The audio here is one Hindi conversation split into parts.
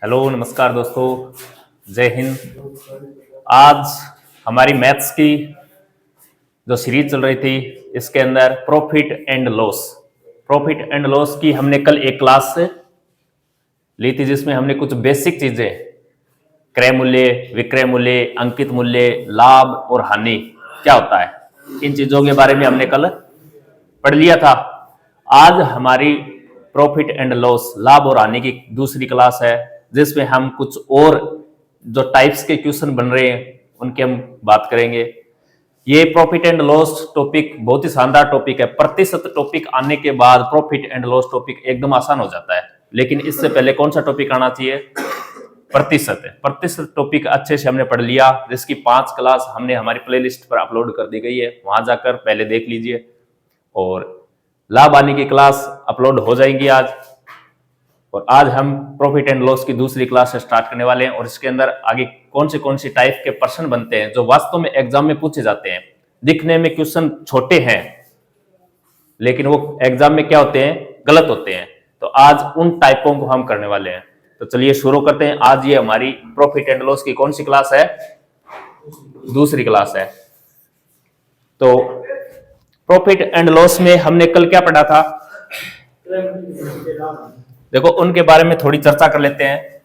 हेलो नमस्कार दोस्तों, जय हिंद। आज हमारी मैथ्स की जो सीरीज चल रही थी इसके अंदर प्रॉफिट एंड लॉस की हमने कल एक क्लास ली थी जिसमें हमने कुछ बेसिक चीजें क्रय मूल्य, विक्रय मूल्य, अंकित मूल्य, लाभ और हानि क्या होता है, इन चीजों के बारे में हमने कल पढ़ लिया था। आज हमारी प्रॉफिट एंड लॉस, लाभ और हानि की दूसरी क्लास है जिसमें हम कुछ और जो टाइप्स के क्वेश्चन बन रहे हैं उनकी हम बात करेंगे। ये प्रॉफिट एंड लॉस टॉपिक बहुत ही शानदार टॉपिक है। प्रतिशत टॉपिक आने के बाद प्रॉफिट एंड लॉस टॉपिक एकदम आसान हो जाता है, लेकिन इससे पहले कौन सा टॉपिक आना चाहिए? प्रतिशत टॉपिक अच्छे से हमने पढ़ लिया, जिसकी 5 क्लास हमने हमारी प्लेलिस्ट पर अपलोड कर दी गई है, वहां जाकर पहले देख लीजिए। और लाभ हानि की क्लास अपलोड हो जाएगी आज। और आज हम प्रॉफिट एंड लॉस की दूसरी क्लास स्टार्ट करने वाले हैं और इसके अंदर आगे कौन सी टाइप के प्रश्न बनते हैं जो वास्तव में एग्जाम में पूछे जाते हैं। दिखने में क्वेश्चन छोटे हैं लेकिन वो एग्जाम में क्या होते हैं? गलत होते हैं। तो आज उन टाइपों को हम करने वाले हैं। तो चलिए शुरू करते हैं। आज ये हमारी प्रॉफिट एंड लॉस की कौन सी क्लास है? दूसरी क्लास है। तो प्रॉफिट एंड लॉस में हमने कल क्या पढ़ा था? देखो उनके बारे में थोड़ी चर्चा कर लेते हैं।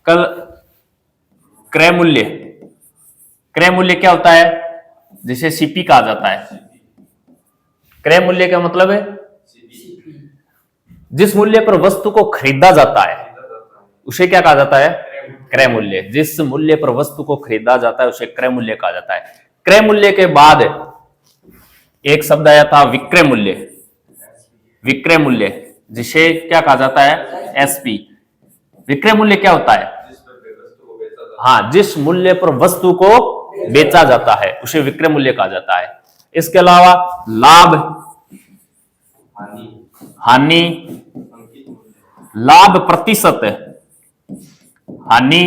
कल क्रय मूल्य क्या होता है? जिसे सीपी कहा जाता है। क्रय मूल्य का मतलब है जिस मूल्य पर वस्तु को खरीदा जाता है उसे क्या कहा जाता है? क्रय मूल्य। जिस मूल्य पर वस्तु को खरीदा जाता है उसे क्रय मूल्य कहा जाता है। क्रय मूल्य के बाद एक शब्द आया था विक्रय मूल्य, जिसे क्या कहा जाता है? एसपी। विक्रय मूल्य क्या होता है? हाँ, जिस मूल्य पर वस्तु को बेचा जाता है उसे विक्रय मूल्य कहा जाता है। इसके अलावा लाभ, हानि, लाभ प्रतिशत, हानि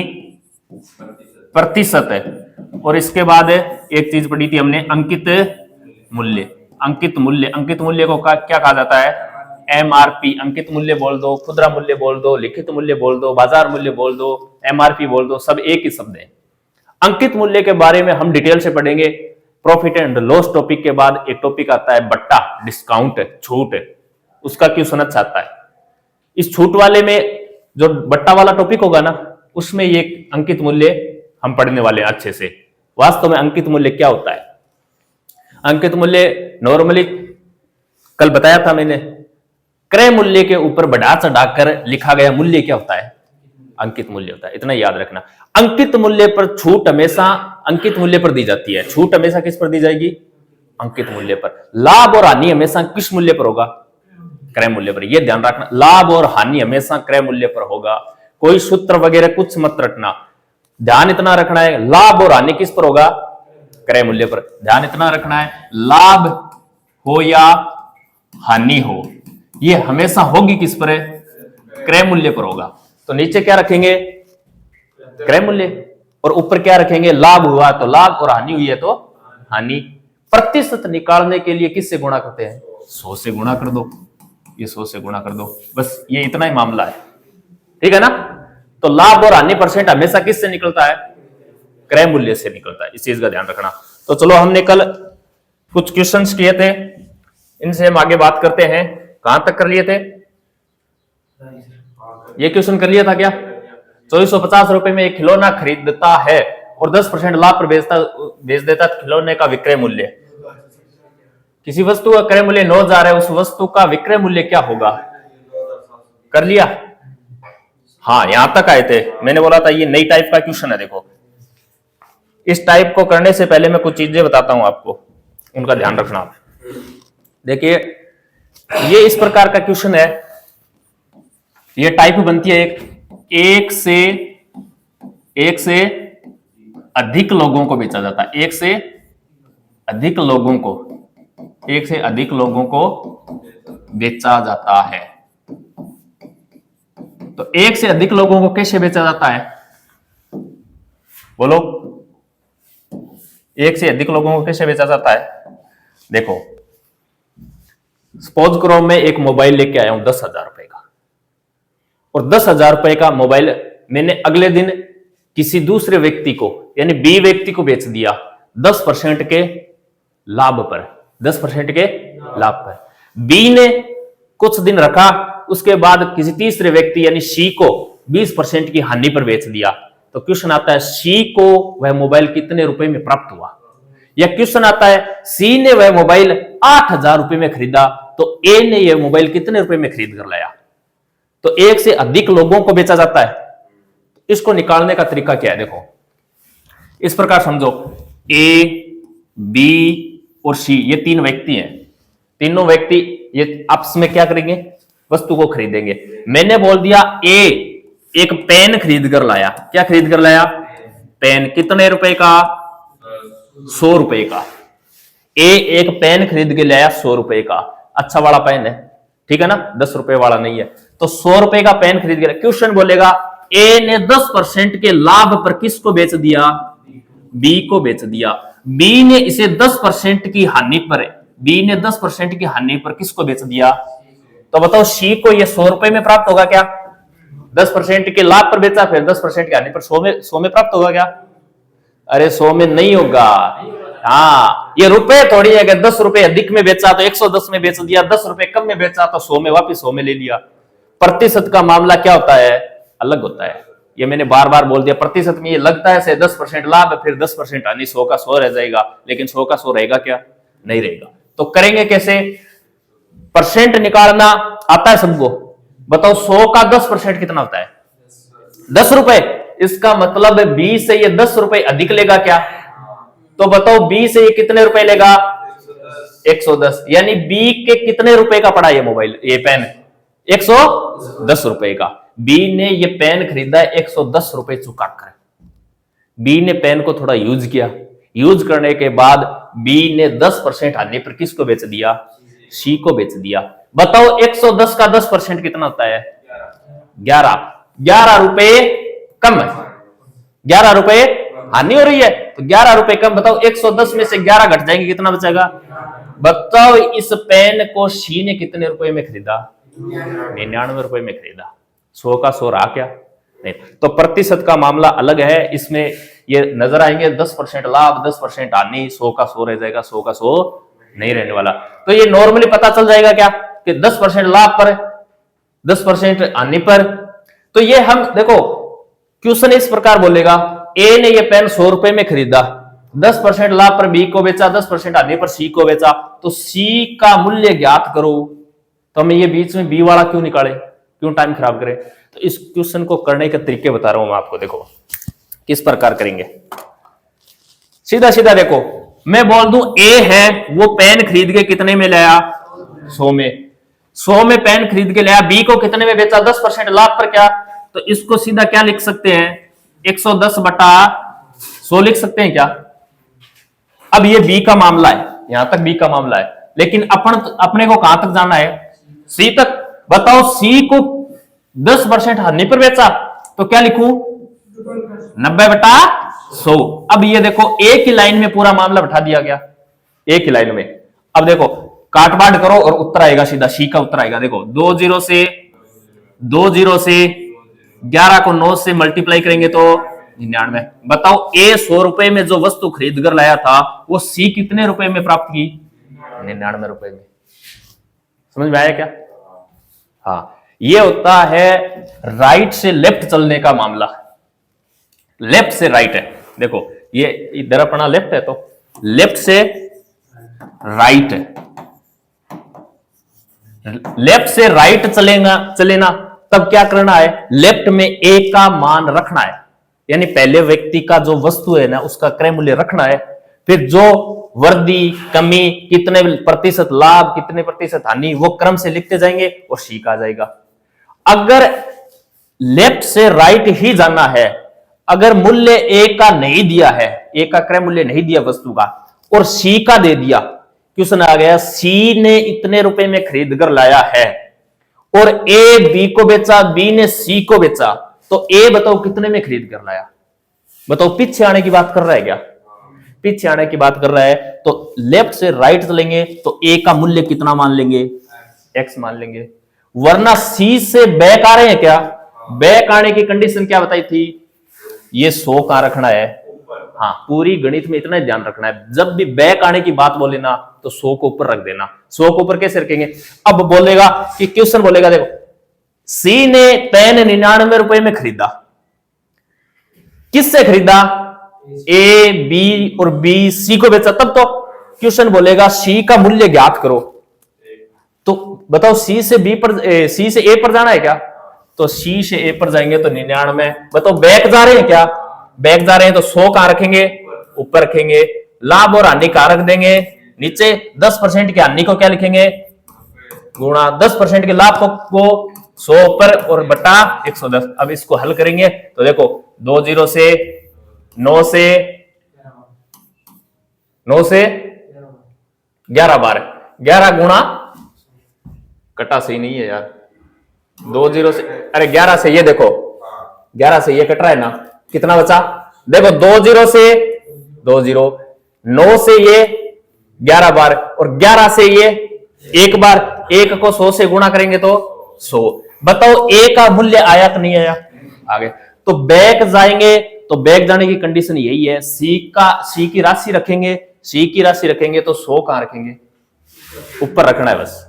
प्रतिशत, और इसके बाद एक चीज पढ़ी थी हमने, अंकित मूल्य को क्या कहा जाता है? एमआरपी। अंकित मूल्य बोल दो, खुदरा मूल्य बोल दो, लिखित मूल्य बोल दो, बाजार मूल्य बोल दो, एमआरपी बोल दो, सब एक ही शब्द है। अंकित मूल्य के बारे में हम डिटेल से पढ़ेंगे। प्रॉफिट एंड लॉस टॉपिक के बाद एक टॉपिक आता है बट्टा, डिस्काउंट, छूट। उसका क्वेश्चन अच्छा आता है। इस छूट वाले में जो बट्टा वाला टॉपिक होगा ना, उसमें ये अंकित मूल्य हम पढ़ने वाले हैं अच्छे से। वास्तव में अंकित मूल्य क्या होता है? अंकित मूल्य नॉर्मली कल बताया था मैंने, क्रय मूल्य के ऊपर बढ़ा चढ़ाकर लिखा गया मूल्य क्या होता है? अंकित मूल्य होता है। इतना याद रखना। अंकित मूल्य पर छूट हमेशा अंकित मूल्य पर दी जाती है। छूट हमेशा किस पर दी जाएगी? अंकित मूल्य पर। लाभ और हानि हमेशा किस मूल्य पर होगा? क्रय मूल्य पर। यह ध्यान रखना, लाभ और हानि हमेशा क्रय मूल्य पर होगा। कोई सूत्र वगैरह कुछ मत रखना। ध्यान इतना रखना है, लाभ और हानि किस पर होगा? क्रय मूल्य पर। ध्यान इतना रखना है, लाभ हो या हानि हो, ये हमेशा होगी किस पर है? क्रय मूल्य पर होगा। तो नीचे क्या रखेंगे? क्रय मूल्य, और ऊपर क्या रखेंगे? लाभ हुआ तो लाभ और हानि हुई है तो हानि। प्रतिशत निकालने के लिए किससे गुणा करते हैं? 100 से गुणा कर दो। ये 100 से गुणा कर दो, बस ये इतना ही मामला है। ठीक है ना? तो लाभ और हानि परसेंट हमेशा किससे निकलता है? क्रय मूल्य से निकलता है। इस चीज का ध्यान रखना। तो चलो, हमने कल कुछ क्वेश्चंस किए थे, इनसे हम आगे बात करते हैं। कहां तक कर लिए थे? ये क्वेश्चन कर लिया था क्या? 2450 रुपए में एक खिलौना खरीदता है और 10% लाभ पर बेच देता खिलौने का विक्रय मूल्य। किसी वस्तु का क्रय मूल्य 9000 है, उस वस्तु का विक्रय मूल्य क्या होगा? कर लिया? हाँ, यहां तक आए थे। मैंने बोला था ये नई टाइप का क्वेश्चन है। देखो, इस टाइप को करने से पहले मैं कुछ चीजें बताता हूं आपको, उनका ध्यान रखना। देखिए, ये इस प्रकार का क्वेश्चन है। ये टाइप बनती है एक से अधिक लोगों को बेचा जाता है। एक से अधिक लोगों को बेचा जाता है। तो एक से अधिक लोगों को कैसे बेचा जाता है? बोलो, एक से अधिक लोगों को कैसे बेचा जाता है? देखो, सपोज करो मैं एक मोबाइल लेके आया हूं 10,000 रुपए का, और 10,000 रुपए का मोबाइल मैंने अगले दिन किसी दूसरे व्यक्ति को यानी बी व्यक्ति को बेच दिया 10% के लाभ पर, 10% के लाभ पर। बी ने कुछ दिन रखा, उसके बाद किसी तीसरे व्यक्ति यानी सी को 20% की हानि पर बेच दिया। तो क्वेश्चन आता है सी को वह मोबाइल कितने रुपए में प्राप्त हुआ। या क्वेश्चन आता है सी ने वह मोबाइल 8,000 रुपए में खरीदा, तो ए ने यह मोबाइल कितने रुपए में खरीद कर लाया। तो एक से अधिक लोगों को बेचा जाता है। इसको निकालने का तरीका क्या है, देखो इस प्रकार समझो, ए बी और सी ये तीन व्यक्ति हैं। तीनों व्यक्ति ये आपस में क्या करेंगे, वस्तु को खरीदेंगे। मैंने बोल दिया ए एक पेन खरीद कर लाया। क्या खरीद कर लाया, पेन। कितने रुपए का, 100 रुपए का। ए एक पेन खरीद के लाया 100 रुपए का, अच्छा वाला पेन है, ठीक है ना, 10 रुपए वाला नहीं है। तो 100 रुपए का पेन खरीद के, क्वेश्चन बोलेगा ए ने 10% के लाभ पर किसको बेच दिया, बी को बेच दिया। बी ने इसे 10% की हानि पर, बी ने 10% की हानि पर किसको बेच दिया। तो बताओ सी को ये 100 रुपए में प्राप्त होगा क्या, 10% के लाभ पर बेचा, फिर 10% की हानि पर 100 में प्राप्त होगा क्या। अरे 100 में नहीं होगा। हाँ ये रुपए थोड़ी है कि 10 रुपए अधिक में बेचा तो 110 में बेच दिया, 10 रुपए कम में बेचा तो 100 में वापिस 100 में ले लिया। प्रतिशत का मामला क्या होता है, अलग होता है। ये मैंने बार बार बोल दिया, प्रतिशत में ये लगता है से 10% लाभ फिर 10% हानि, 100 का 100 रह जाएगा, लेकिन 100 का 100 रहेगा क्या, नहीं रहेगा। तो करेंगे कैसे, परसेंट निकालना आता है सबको। बताओ 100 का 10% कितना होता है, 10 रुपए। इसका मतलब 20 से ये 10 रुपए अधिक लेगा क्या। तो बताओ 20 से ये कितने रुपए लेगा, 110। यानी बी के कितने रुपए का पड़ा ये मोबाइल, ये पेन, 110 रुपए का। बी ने ये पेन खरीदा 110 रुपए चुका कर। बी ने पेन को थोड़ा यूज किया, यूज करने के बाद बी ने 10% हानि पर किसको बेच दिया, सी को बेच दिया। बताओ 110 का 10% कितना होता है, 11 रुपए कम है, 11 रुपए हानि हो रही है, तो 11 रुपए कम। बताओ 110 में से 11 घट जाएंगे, कितना बचेगा। बताओ इस पेन को सी ने कितने रुपए में खरीदा, 99 रुपए में खरीदा। 100 का 100 रहा क्या, नहीं। तो प्रतिशत का मामला अलग है, इसमें ये नजर आएंगे 10% लाभ 10% हानि, 100 का 100 रह जाएगा, 100 का 100 नहीं रहने वाला। तो ये नॉर्मली पता चल जाएगा क्या कि 10% लाभ पर 10% हानि पर। तो ये हम देखो क्वेश्चन इस प्रकार बोलेगा, ए ने ये पेन 100 रुपए में खरीदा, 10% लाभ पर बी को बेचा, 10% हानि पर सी को बेचा। तो सी का मूल्य ज्ञात करो। तो हमें ये बीच में बी वाला क्यों निकाले, क्यों टाइम खराब करें। तो इस क्वेश्चन को करने के तरीके बता रहा हूं मैं आपको, देखो किस प्रकार करेंगे। सीधा सीधा देखो, मैं बोल दूं ए है वो पेन खरीद के कितने में लाया, 100 में। 100 में पेन खरीद के लाया, बी को कितने में बेचा, 10% लाभ पर क्या। तो इसको सीधा क्या लिख सकते हैं, 110 बटा 100 लिख सकते हैं क्या। अब ये बी का मामला है, यहां तक बी का मामला है, लेकिन अपने को कहां तक जाना है, सी तक। बताओ सी को 10% हानि पर बेचा, तो क्या लिखूं, 90 बटा 100। अब ये देखो एक ही लाइन में पूरा मामला बैठा दिया गया, एक ही लाइन में। अब देखो काट बांट करो और उत्तर आएगा सीधा, सी का उत्तर आएगा। देखो 2 0 से 11 को 9 से मल्टीप्लाई करेंगे तो 99। बताओ ए 100 रुपए में जो वस्तु खरीद कर लाया था वो सी कितने रुपए में प्राप्त की, 99 रुपए में। समझ में आया क्या। हाँ ये होता है राइट से लेफ्ट चलने का मामला, लेफ्ट से राइट है। देखो ये इधर अपना लेफ्ट है, तो लेफ्ट से राइट है, लेफ्ट से राइट चलेना तब क्या करना है, लेफ्ट में ए का मान रखना है, यानी पहले व्यक्ति का जो वस्तु है ना उसका क्रय मूल्य रखना है। फिर जो वृद्धि कमी, कितने प्रतिशत लाभ, कितने प्रतिशत हानि, वो क्रम से लिखते जाएंगे और सी का आ जाएगा। अगर लेफ्ट से राइट ही जाना है, अगर मूल्य ए का नहीं दिया है, ए का क्रय मूल्य नहीं दिया वस्तु का और सी का दे दिया, क्वेश्चन आ गया सी ने इतने रुपए में खरीद कर लाया है और ए बी को बेचा, बी ने सी को बेचा, तो ए बताओ कितने में खरीद कर लाया। बताओ पीछे आने की बात कर रहा है क्या, पीछे आने की बात कर रहा है। तो लेफ्ट से राइट चलेंगे तो ए का मूल्य कितना मान लेंगे, एक्स मान लेंगे, वरना सी से बैक आ रहे हैं क्या, बैक आने की कंडीशन क्या बताई थी? ये 100 कहां रखना है? हाँ, पूरी गणित में इतना ध्यान रखना है, जब भी बैक आने की बात बोले ना तो 100 को ऊपर रख देना। 100 को ऊपर कैसे रखेंगे? अब बोलेगा कि क्वेश्चन बोलेगा, देखो सी ने पेन 99 रुपए में खरीदा, किससे खरीदा? ए, बी और बी सी को बेचा। तब तो क्वेश्चन बोलेगा सी का मूल्य ज्ञात करो। तो बताओ सी से बी पर, सी से ए पर जाना है क्या? तो सी से ए पर जाएंगे तो 99। बताओ बैक जा रहे हैं क्या? बैक जा रहे हैं तो 100 कहां रखेंगे? ऊपर रखेंगे। लाभ और हानि कहां रख देंगे? नीचे। 10% की हानि को क्या लिखेंगे? गुणा 10% के लाभ को 100 ऊपर और बटा 110। अब इसको हल करेंगे तो देखो 2 0 से 9 से 11 बार, 11 गुणा, कटा सही नहीं है यार, 2 0 से, अरे 11 से ये देखो 11 से ये कट रहा है ना, कितना बचा? देखो 2 0 से 2 0, 9 से ये 11 बार और 11 से ये एक बार। एक को 100 से गुणा करेंगे तो 100। बताओ ए का मूल्य आया कि नहीं आया? आगे। तो बैक जाएंगे तो बैक जाने की कंडीशन यही है, सी की राशि रखेंगे, सी की राशि रखेंगे तो 100 कहां रखेंगे? ऊपर रखना है बस,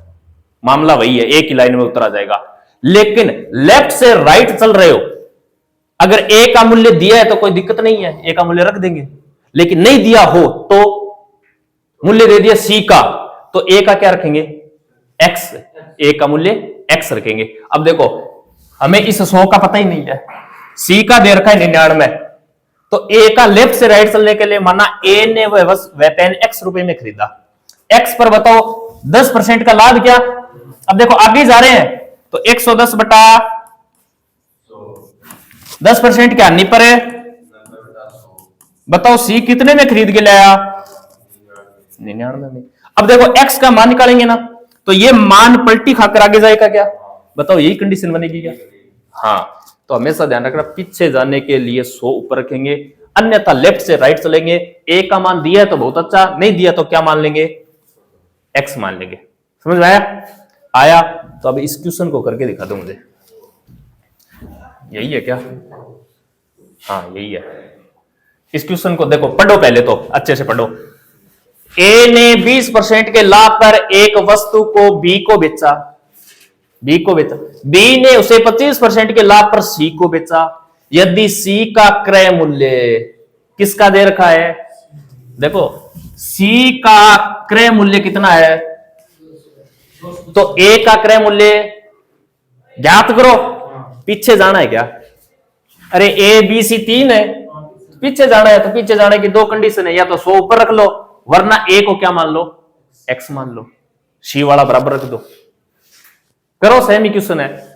मामला वही है, एक ही लाइन में उतर आ जाएगा। लेकिन लेफ्ट से राइट चल रहे हो, अगर ए का मूल्य दिया है तो कोई दिक्कत नहीं है, ए का मूल्य रख देंगे। लेकिन नहीं दिया हो तो मूल्य दे दिया सी का, तो ए का क्या रखेंगे? एक्स। ए का मूल्य एक्स रखेंगे। अब देखो हमें इस 100 का पता ही नहीं है, सी का दे रखा है 99, तो ए का लेफ्ट से राइट चलने के लिए माना ए ने वह पेन एक्स रुपए में खरीदा, एक्स पर बताओ 10% का लाभ क्या? अब देखो आगे जा रहे हैं तो 110 बटा 10% क्या हानि पर है? बताओ सी कितने में खरीद के लाया? 99 में। अब देखो एक्स का मान निकालेंगे ना, तो ये मान पलटी खाकर आगे जाएगा क्या? बताओ यही कंडीशन बनेगी क्या? हाँ, तो हमेशा ध्यान रखना पीछे जाने के लिए 100 ऊपर रखेंगे, अन्यथा लेफ्ट से राइट चलेंगे। ए का मान दिया है तो बहुत अच्छा, नहीं दिया तो क्या मान लेंगे? एक्स मान लेंगे। समझ में आया? आया तो अब इस क्वेश्चन को करके दिखा दो मुझे। यही है क्या? हाँ यही है। इस क्वेश्चन को देखो, पढ़ो पहले तो अच्छे से पढ़ो। ए ने 20% के लाभ पर एक वस्तु को बी को बेचा, बी ने उसे 25% के लाभ पर सी को बेचा। यदि सी का क्रय मूल्य किसका दे रखा है? देखो सी का क्रय मूल्य कितना है, तो ए का क्रय मूल्य ज्ञात करो। पीछे जाना है क्या? अरे ए बी सी 3 है, पीछे जाना है तो पीछे जाने की 2 कंडीशन है, या तो 100 ऊपर रख लो, वरना ए को क्या मान लो? एक्स मान लो। सी वाला बराबर रख दो। करो, सेम ही क्वेश्चन है।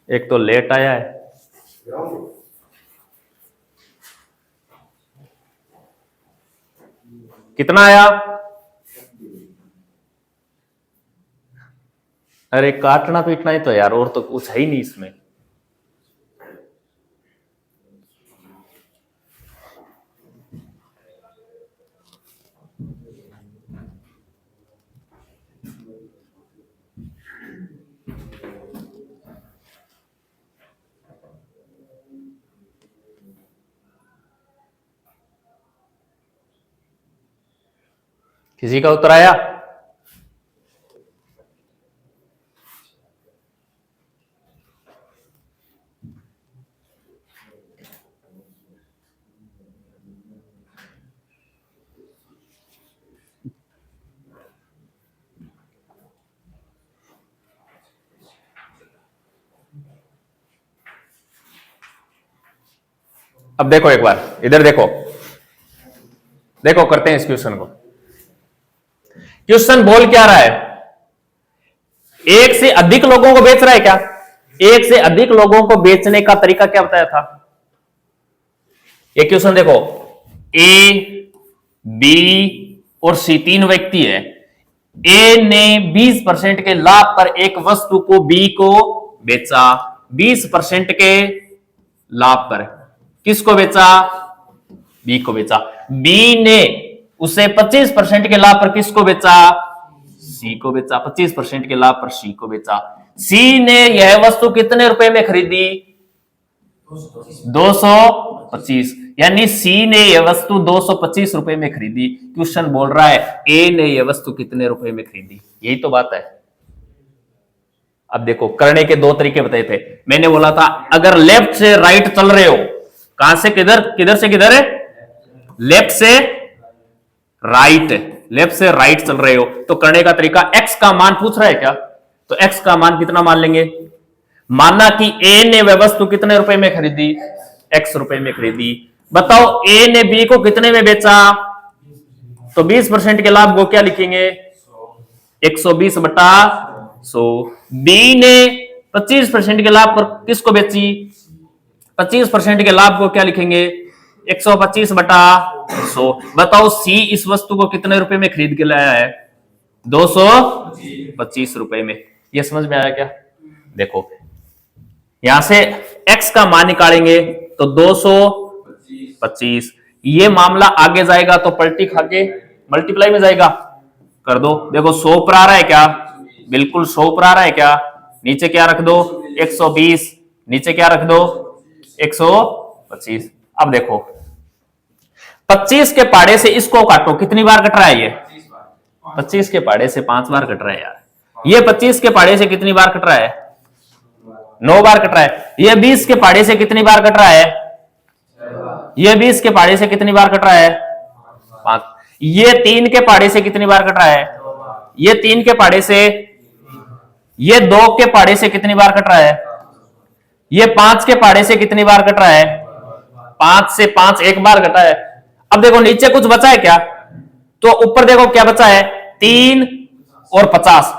एक तो लेट आया है, कितना आया? अरे काटना पीटना ही तो यार, और तो कुछ है ही नहीं इसमें। किसी का उत्तर आया? अब देखो एक बार इधर देखो, देखो करते हैं इस क्वेश्चन को। क्वेश्चन बोल क्या रहा है? एक से अधिक लोगों को बेच रहा है क्या? एक से अधिक लोगों को बेचने का तरीका क्या बताया था? एक क्वेश्चन देखो, ए, बी और सी तीन व्यक्ति है। ए ने 20% के लाभ पर एक वस्तु को बी को बेचा। 20% के लाभ पर किसको बेचा? बी को बेचा। बी ने उसे 25% के लाभ पर किसको बेचा? सी को बेचा। 25% के लाभ पर सी को बेचा। सी ने यह वस्तु कितने रुपए में खरीदी? 225। यानी सी ने यह वस्तु 225 रुपए में खरीदी। क्वेश्चन बोल रहा है ए ने यह वस्तु कितने रुपए में खरीदी। यही तो बात है। अब देखो, करने के दो तरीके बताए थे। मैंने बोला था अगर लेफ्ट से राइट चल रहे हो, कहां से किधर, किधर से किधर है? लेफ्ट से राइट, लेफ्ट से राइट चल रहे हो तो करने का तरीका, एक्स का मान पूछ रहा है क्या, तो एक्स का मान कितना मान लेंगे? माना कि ए ने वह वस्तु कितने रुपए में खरीदी? एक्स रुपए में खरीदी। बताओ ए ने बी को कितने में बेचा? तो 20% के लाभ को क्या लिखेंगे? 120 बटा 100। बी ने 25% के लाभ पर किसको बेची? 25% के लाभ को क्या लिखेंगे? 125 बटा 100। बताओ सी इस वस्तु को कितने रुपए में खरीद के लाया है? 225 रुपए में। यह समझ में आया क्या? देखो, यहां से x का मान निकालेंगे तो 225। ये मामला आगे जाएगा तो पलटी खाके मल्टीप्लाई में जाएगा। कर दो। देखो 100 पर आ रहा है क्या? बिल्कुल 100 पर आ रहा है क्या? नीचे क्या रख दो? 120। नीचे क्या रख दो? 125। अब देखो 25 के पाड़े से इसको काटो, कितनी बार कट रहा है ये? 25 के पाड़े से 5 बार कट रहा है यार। ये 25 के पाड़े से कितनी बार कट रहा है? 9 बार कट रहा है। ये 20 के पाड़े से कितनी बार कट रहा है? ये 20 के पाड़े से कितनी बार कट रहा है? 5। ये 3 के पाड़े से कितनी बार कट रहा है? ये 3 के पाड़े से। ये 2 के पाड़े से कितनी बार कट रहा है? ये 5 के पाड़े से कितनी बार कट रहा है? 5 से 5 एक बार कटा है। अब देखो नीचे कुछ बचा है क्या? तो ऊपर देखो क्या बचा है? 3 और 50।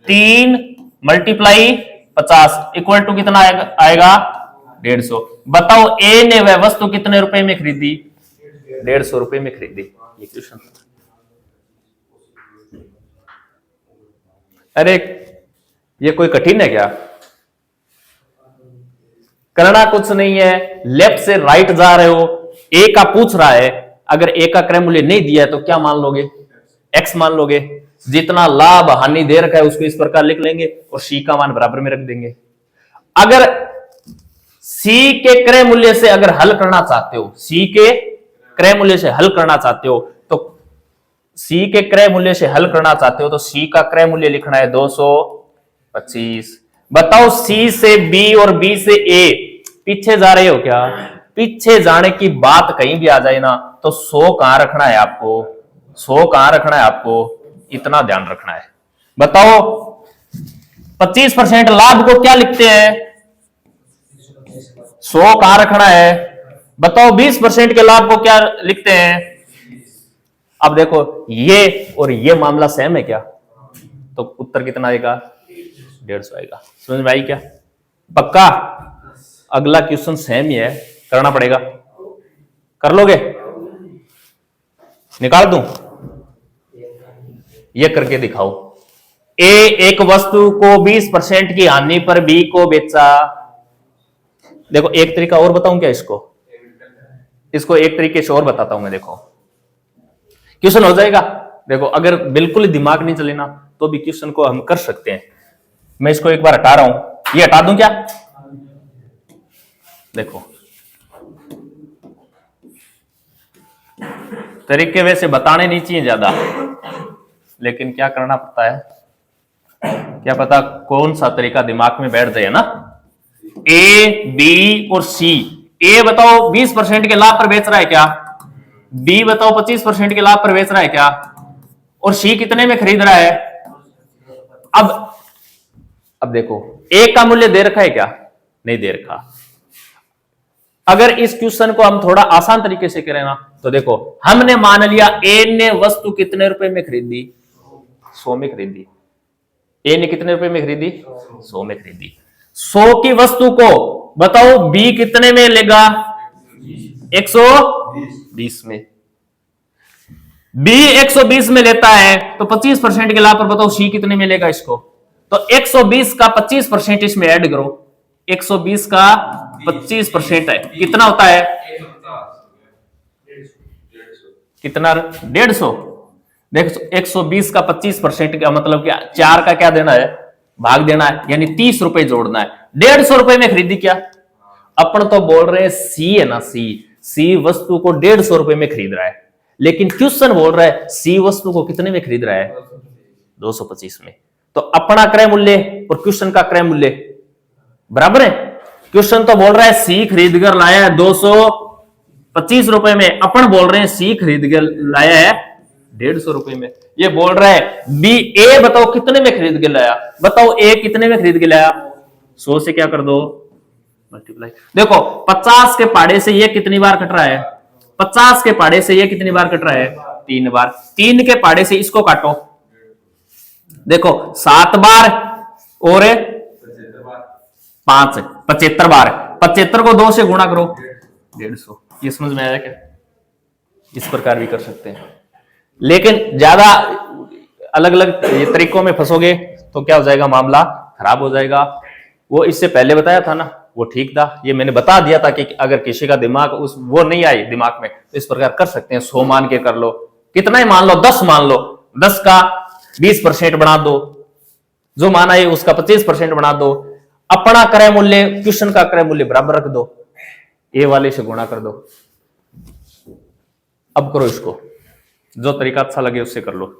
3 मल्टीप्लाई 50 इक्वल टू कितना आएगा? 150। बताओ ए ने वह वस्तु कितने रुपए में खरीदी? 150 रुपए में खरीदी। ये क्वेश्चन। अरे ये कोई कठिन है क्या? करना कुछ नहीं है, लेफ्ट से राइट जा रहे हो। ए का पूछ रहा है, अगर ए का क्रय मूल्य नहीं दिया है तो क्या मान लोगे? एक्स मान लोगे। जितना लाभ हानि दे रखा है उसको इस प्रकार लिख लेंगे और सी का मान बराबर में रख देंगे। अगर सी के क्रय मूल्य से अगर हल करना चाहते हो, सी के क्रय मूल्य से हल करना चाहते हो तो सी के क्रय मूल्य से हल करना चाहते हो तो सी का क्रय मूल्य लिखना है 225। बताओ सी से बी और बी से ए पीछे जा रहे हो क्या? पीछे जाने की बात कहीं भी आ जाए ना तो 100 कहां रखना है आपको? 100 कहां रखना है आपको? इतना ध्यान रखना है। बताओ 25% लाभ को क्या लिखते हैं? 100 कहां रखना है? बताओ 20% के लाभ को क्या लिखते हैं? अब देखो ये और ये मामला सेम है क्या? तो उत्तर कितना आएगा? 150 आएगा। समझ में आई क्या? पक्का? अगला क्वेश्चन सेम ही है, करना पड़ेगा। कर लोगे? निकाल दूं? ये करके दिखाओ। ए एक वस्तु को 20% की हानि पर बी को बेचा। देखो एक तरीका और बताऊं क्या इसको? इसको एक तरीके से और बताता हूं मैं। देखो क्वेश्चन हो जाएगा। देखो अगर बिल्कुल ही दिमाग नहीं चले ना तो भी क्वेश्चन को हम कर सकते हैं। मैं इसको एक बार हटा रहा हूं। ये हटा दूं क्या? देखो तरीके वैसे बताने नहीं चाहिए ज्यादा, लेकिन क्या करना पड़ता है, क्या पता कौन सा तरीका दिमाग में बैठ जाए ना। ए, बी और सी। ए बताओ 20% के लाभ पर बेच रहा है क्या? बी बताओ 25% के लाभ पर बेच रहा है क्या? और सी कितने में खरीद रहा है? अब देखो ए का मूल्य दे रखा है क्या? नहीं दे रखा। अगर इस क्वेश्चन को हम थोड़ा आसान तरीके से करें ना तो देखो हमने मान लिया ए ने वस्तु कितने रुपए में खरीदी? 100 में खरीदी। ए ने कितने रुपए में खरीदी? 100 में खरीदी। 100 की वस्तु को बताओ बी कितने में लेगा? 120 में। बी 120 में लेता है तो 25% के लाभ पर बताओ सी कितने में लेगा इसको? तो 120 का 25% इसमें ऐड करो। 120 का 25% है कितना होता है? कितना? 150। देखो 120 का 25% का मतलब क्या? 4 का क्या देना है? भाग देना है, यानी 30 रुपए जोड़ना है। 150 रुपए में खरीदी क्या? अपन तो बोल रहे हैं सी है ना, सी वस्तु को 150 रुपए में खरीद रहा है, लेकिन क्वेश्चन बोल रहा है सी वस्तु को कितने में खरीद रहा है? 225 में। तो अपना क्रय मूल्य और क्वेश्चन का क्रय मूल्य बराबर है। क्वेश्चन तो बोल रहा है सी खरीद कर लाया है 225 रुपए में, अपन बोल रहे हैं सी खरीद कर लाया है 150 रुपए में। ये बोल रहा है बी ए बताओ कितने में खरीद के लाया? बताओ ए कितने में खरीद के लाया? 100 से क्या कर दो? मल्टीप्लाई। देखो 50 के पाड़े से ये कितनी बार कट रहा है? 50 के पाड़े से ये कितनी बार कट रहा है? 3 बार। 3 के पाड़े से इसको काटो, देखो 7 बार और 5 75 बार। 75 को 2 से गुणा करो 150। ये समझ में आया क्या? इस प्रकार भी कर सकते हैं, लेकिन ज्यादा अलग अलग तरीकों में फंसोगे तो क्या हो जाएगा? मामला खराब हो जाएगा। वो इससे पहले बताया था ना, वो ठीक था। ये मैंने बता दिया था कि अगर किसी का दिमाग वो नहीं आई दिमाग में तो इस प्रकार कर सकते हैं। 100 मान के कर लो, कितना ही मान लो, 10 मान लो, 10 का 20% बना दो, जो माना है उसका 25% बना दो। अपना क्रय मूल्य क्वेश्चन का क्रय मूल्य बराबर रख दो, ए वाले से गुणा कर दो। अब करो इसको, जो तरीका अच्छा लगे उससे कर लो।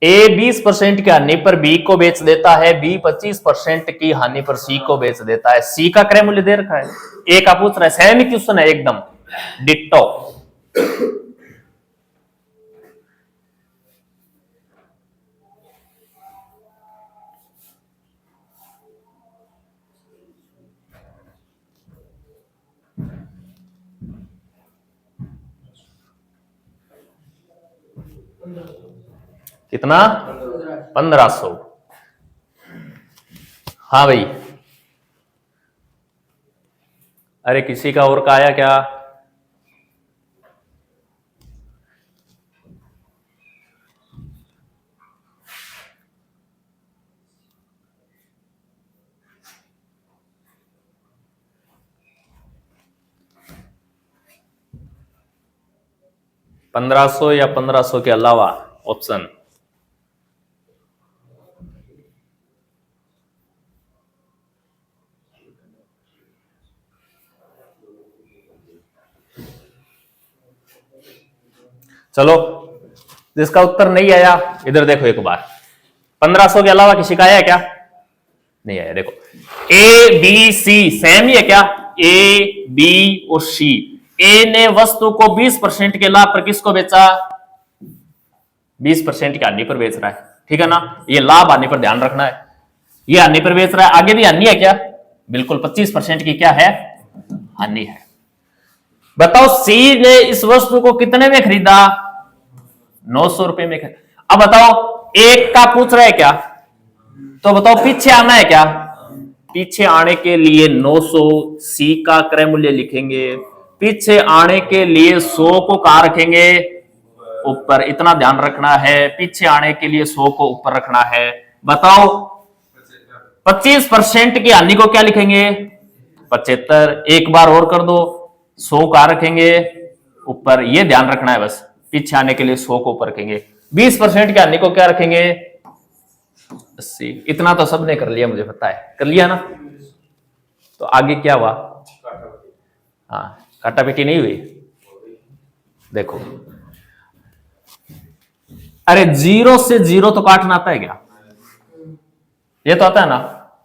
ए 20% की हानि पर बी को बेच देता है, बी 25% की हानि पर सी को बेच देता है। सी का क्रय मूल्य दे रखा है, ए का पूछ रहा है। सेम ही क्वेश्चन है, एकदम डिट्टो। कितना? 1500। हाँ भाई, अरे किसी का और का आया क्या? $1500 या 1500 के अलावा ऑप्शन? चलो, जिसका उत्तर नहीं आया इधर देखो एक बार। 1500 के अलावा किसी का आया क्या? नहीं आया। देखो ए बी सी सेम ही है क्या? ए बी और सी। ए ने वस्तु को 20% के लाभ पर किसको बेचा? 20% की हानि पर बेच रहा है, ठीक है ना। ये लाभ हानि पर ध्यान रखना है, ये हानि पर बेच रहा है। आगे भी हानि है क्या? बिल्कुल 25% की क्या है? हानि है। बताओ सी ने इस वस्तु को कितने में खरीदा? 900 रुपए में खरीदा। अब बताओ एक का पूछ रहा है क्या? तो बताओ पीछे आना है क्या? पीछे आने के लिए 900 सी का क्रय मूल्य लिखेंगे। पीछे आने के लिए 100 को कहां रखेंगे? ऊपर। इतना ध्यान रखना है, पीछे आने के लिए 100 को ऊपर रखना है। बताओ 25% की हानि को क्या लिखेंगे? 75। एक बार और कर दो, 100 कहां रखेंगे? ऊपर। ये ध्यान रखना है बस, पीछे आने के लिए 100 को ऊपर रखेंगे। 20% की हानि को क्या रखेंगे? 80। इतना तो सबने कर लिया, मुझे पता है, कर लिया ना। तो आगे क्या हुआ? हाँ, काटा पीटी नहीं हुई। देखो, अरे 0 से 0 तो काटना आता है क्या? ये तो आता है ना,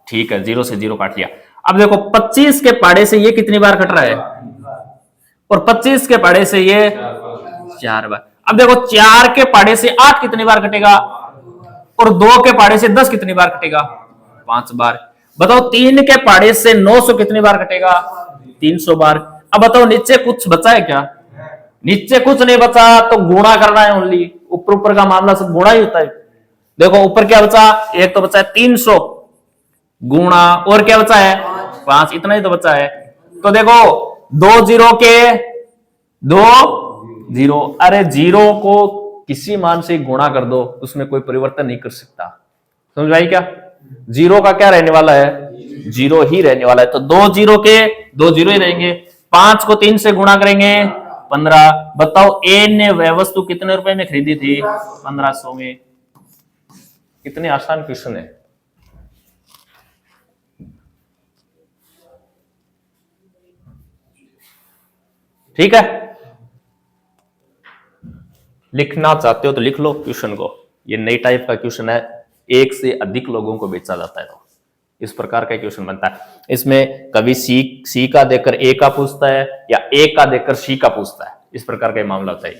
ठीक है, 0 से 0 काट लिया। अब देखो 25 के पाड़े से ये कितनी बार कट रहा है, और 25 के पाड़े से ये 4 बार। अब देखो 4 के पाड़े से 8 कितनी बार कटेगा, और 2 के पाड़े से 10 कितनी बार कटेगा, 5 बार। बताओ 3 के पाड़े से 900 कितनी बार कटेगा, 300 बार। अब बताओ नीचे कुछ बचा है क्या, नीचे कुछ नहीं बचा, तो गुणा करना है ओनली। ऊपर ऊपर का मामला सब गुणा ही होता है। देखो ऊपर क्या बचा, एक तो बचा है 300 गुणा, और क्या बचा है 5, इतना ही तो बचा है। तो देखो 2 जीरो के 2 जीरो, अरे जीरो को किसी मान से गुणा कर दो, उसमें कोई परिवर्तन नहीं कर सकता। समझ आई क्या, जीरो का क्या रहने वाला है, जीरो ही रहने वाला है। तो 2 जीरो के 2 जीरो ही रहेंगे। 5 को 3 से गुणा करेंगे 15। बताओ ए ने वह वस्तु कितने रुपए में खरीदी थी, 1500 में। कितने आसान क्वेश्चन है। ठीक है, लिखना चाहते हो तो लिख लो क्वेश्चन को। ये नई टाइप का क्वेश्चन है, एक से अधिक लोगों को बेचा जाता है तो इस प्रकार का क्वेश्चन बनता है। इसमें कभी सी का देकर ए का पूछता है, या ए का देकर सी का पूछता है, इस प्रकार का मामला होता है।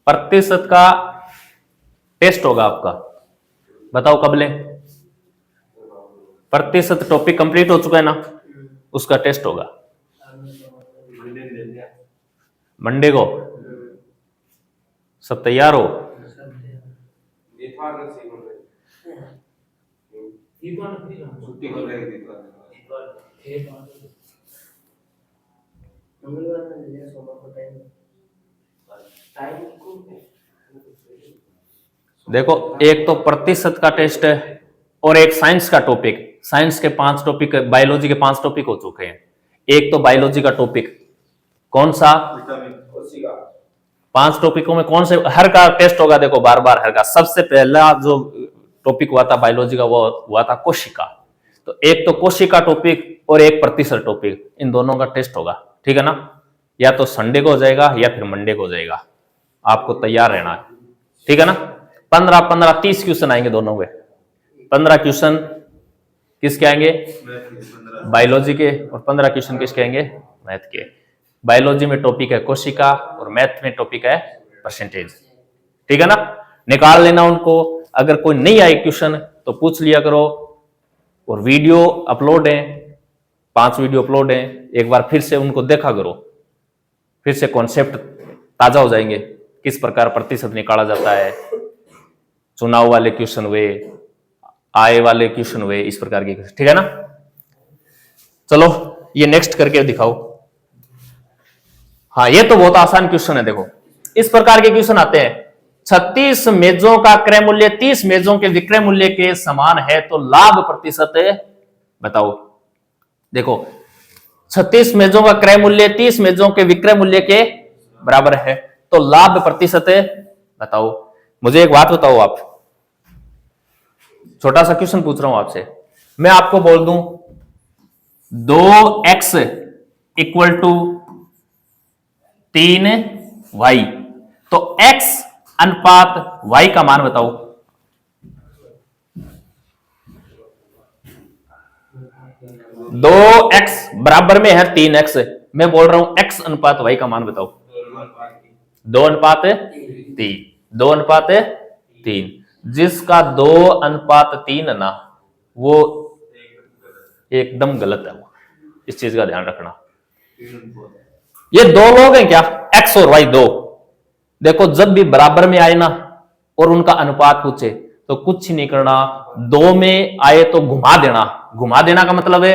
प्रतिशत का टेस्ट होगा आपका, बताओ कब ले, प्रतिशत टॉपिक कंप्लीट हो चुका है ना, उसका टेस्ट होगा मंडे को। सब तैयार हो, देखो एक तो प्रतिशत का टेस्ट है, और एक साइंस का टॉपिक। साइंस के 5 टॉपिक, बायोलॉजी के 5 टॉपिक हो चुके हैं। एक तो बायोलॉजी का टॉपिक कौन सा, 5 टॉपिकों में कौन से, हर का टेस्ट होगा। देखो बार बार हर का, सबसे पहला जो टॉपिक हुआ था बायोलॉजी का, वो हुआ था कोशिका। तो एक तो कोशिका टॉपिक और एक प्रतिशत टॉपिक, इन दोनों का टेस्ट होगा। ठीक है ना, या तो संडे को हो जाएगा या फिर मंडे को हो जाएगा, आपको तैयार रहना है। ठीक है ना, 15-15 30 क्वेश्चन आएंगे दोनों में। 15 क्वेश्चन किसके आएंगे, बायोलॉजी के, और 15 क्वेश्चन किसके आएंगे, मैथ के। बायोलॉजी में टॉपिक है कोशिका, और मैथ में टॉपिक है परसेंटेज। ठीक है ना, निकाल लेना उनको। अगर कोई नहीं आए क्वेश्चन तो पूछ लिया करो। और वीडियो अपलोड है, 5 वीडियो अपलोड है, एक बार फिर से उनको देखा करो, फिर से कॉन्सेप्ट ताजा हो जाएंगे। किस प्रकार प्रतिशत निकाला जाता है, चुनाव वाले क्वेश्चन हुए, आय वाले क्वेश्चन हुए, इस प्रकार के। ठीक है ना, चलो ये नेक्स्ट करके दिखाओ। हाँ, ये तो बहुत आसान क्वेश्चन है। देखो इस प्रकार के क्वेश्चन आते हैं, 36 मेजों का क्रय मूल्य 30 मेजों के विक्रय मूल्य के समान है, तो लाभ प्रतिशत बताओ। देखो 36 मेजों का क्रय मूल्य 30 मेजों के विक्रय मूल्य के बराबर है, तो लाभ प्रतिशत बताओ। मुझे एक बात बताओ, आप, छोटा सा क्वेश्चन पूछ रहा हूं आपसे। मैं आपको बोल दूं 2x इक्वल टू 3y, तो x अनुपात y का मान बताओ। दो x बराबर में है 3x, मैं बोल रहा हूं x अनुपात y का मान बताओ। 2:3, 2:3। जिसका 2:3 ना, वो एकदम गलत है। इस चीज का ध्यान रखना। ये 2 लोग हैं क्या, x और y 2। देखो जब भी बराबर में आए ना और उनका अनुपात पूछे तो कुछ नहीं करना, 2 में आए तो घुमा देना। घुमा देना का मतलब है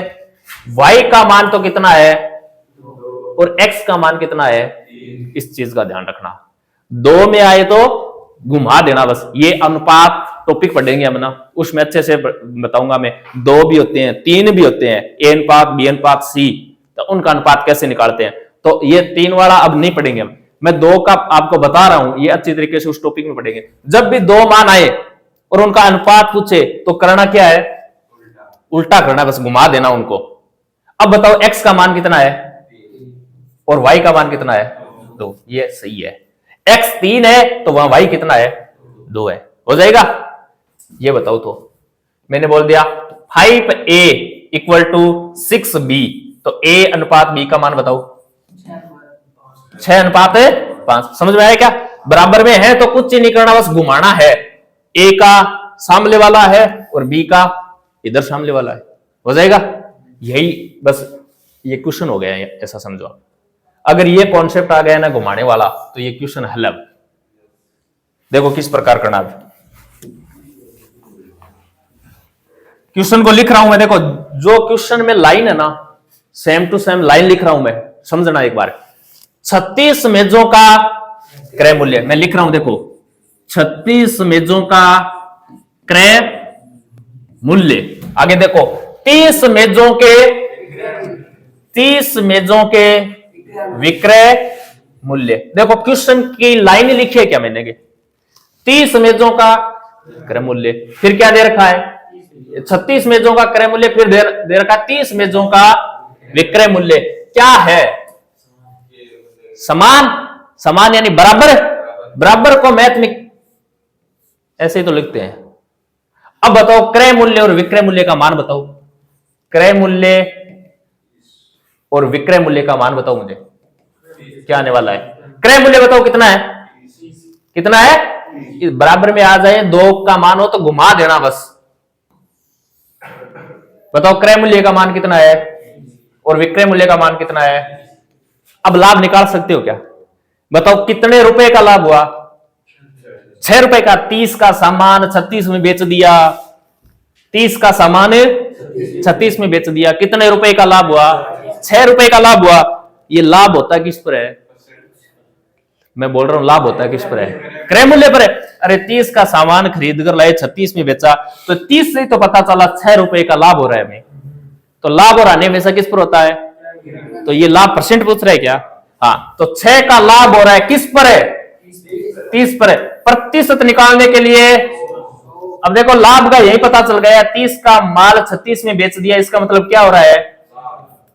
y का मान तो कितना है और x का मान कितना है, इस चीज का ध्यान रखना। 2 में आए तो घुमा देना बस। ये अनुपात टॉपिक पढ़ेंगे हम ना, उसमें अच्छे से बताऊंगा मैं। 2 भी होते हैं, 3 भी होते हैं, a अनुपात, b अनुपात, c, तो उनका अनुपात कैसे निकालते हैं। तो ये 3 वाला अब नहीं पढ़ेंगे हम, मैं 2 का आपको बता रहा हूं, ये अच्छी तरीके से उस टॉपिक में पढ़ेंगे। जब भी 2 मान आए और उनका अनुपात पूछे तो करना क्या है, उल्टा करना, बस घुमा देना उनको। अब बताओ x का मान कितना है, और y का मान कितना है 2, ये सही है। x 3 है तो वहां y कितना है 2 है, हो जाएगा। ये बताओ तो मैंने बोल दिया 5a इक्वल टू 6b, तो a अनुपात b का मान बताओ 6 अनुपात 5। समझ में आया क्या? बराबर में है तो कुछ नहीं करना, बस घुमाना है। a का सामने वाला है और b का इधर सामने वाला है, हो जाएगा। यही बस ये क्वेश्चन हो गया है, ऐसा समझो। अगर ये कॉन्सेप्ट आ गया ना घुमाने वाला, तो ये क्वेश्चन हल है। देखो किस प्रकार करना है। क्वेश्चन को लिख रहा हूं मैं, देखो जो क्वेश्चन में लाइन है ना, सेम टू सेम लाइन लिख रहा हूं मैं, समझना एक बार। 36 मेजों का क्रय मूल्य मैं लिख रहा हूं, देखो 36 मेजों का क्रय मूल्य। आगे देखो 30 मेजों के विक्रय मूल्य। देखो क्वेश्चन की लाइन लिखी है क्या मैंने के 30 मेजों का क्रय मूल्य, फिर क्या दे रखा है 36 मेजों का क्रय मूल्य, फिर दे रखा 30 मेजों का विक्रय मूल्य। क्या है? समान यानी बराबर को मैथ में ऐसे ही तो लिखते हैं। अब बताओ क्रय मूल्य और विक्रय मूल्य का मान बताओ, क्रय मूल्य और विक्रय मूल्य का मान बताओ मुझे, क्या आने वाला है? क्रय मूल्य बताओ कितना है बराबर में आ जाए, 2 का मान हो तो घुमा देना बस। बताओ क्रय मूल्य का मान कितना है और विक्रय मूल्य का मान कितना है? अब लाभ निकाल सकते हो क्या? बताओ कितने रुपए का लाभ हुआ? 6 रुपए का। 30 का सामान 36 में बेच दिया, 30 का सामान 36 में बेच दिया, कितने रुपए का लाभ हुआ? 6 रुपए का लाभ हुआ। ये लाभ होता है किस पर है? मैं बोल रहा हूं लाभ होता है किस पर है? क्रय मूल्य पर है। अरे 30 का सामान खरीद कर लाए, 36 में बेचा, तो 30 से तो पता चला 6 रुपए का लाभ हो रहा है हमें। तो लाभ और हानि हमेशा किस पर होता है? तो ये लाभ परसेंट पूछ रहा है क्या? हाँ, तो 6 का लाभ हो रहा है किस पर है? 30 पर है। प्रतिशत निकालने के लिए अब देखो लाभ का यही पता चल गया, 30 का माल 36 में बेच दिया, इसका मतलब क्या हो रहा है?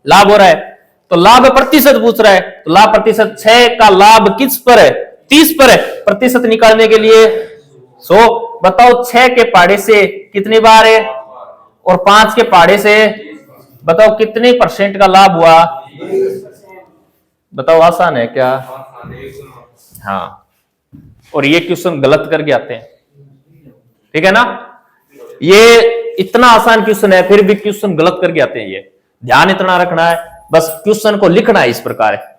लाभ हो रहा है। तो लाभ प्रतिशत पूछ रहा है, तो लाभ प्रतिशत 6 का लाभ किस पर है? 30 पर है। प्रतिशत निकालने के लिए 100। बताओ 6 के पहाड़े से कितनी बार है और 5 के पहाड़े से बताओ कितने परसेंट का लाभ हुआ? बताओ आसान है क्या? हाँ, और ये क्वेश्चन गलत करके आते हैं, ठीक है ना? ये इतना आसान क्वेश्चन है फिर भी क्वेश्चन गलत करके आते हैं। ये ध्यान इतना रखना है, बस क्वेश्चन को लिखना है इस प्रकार है।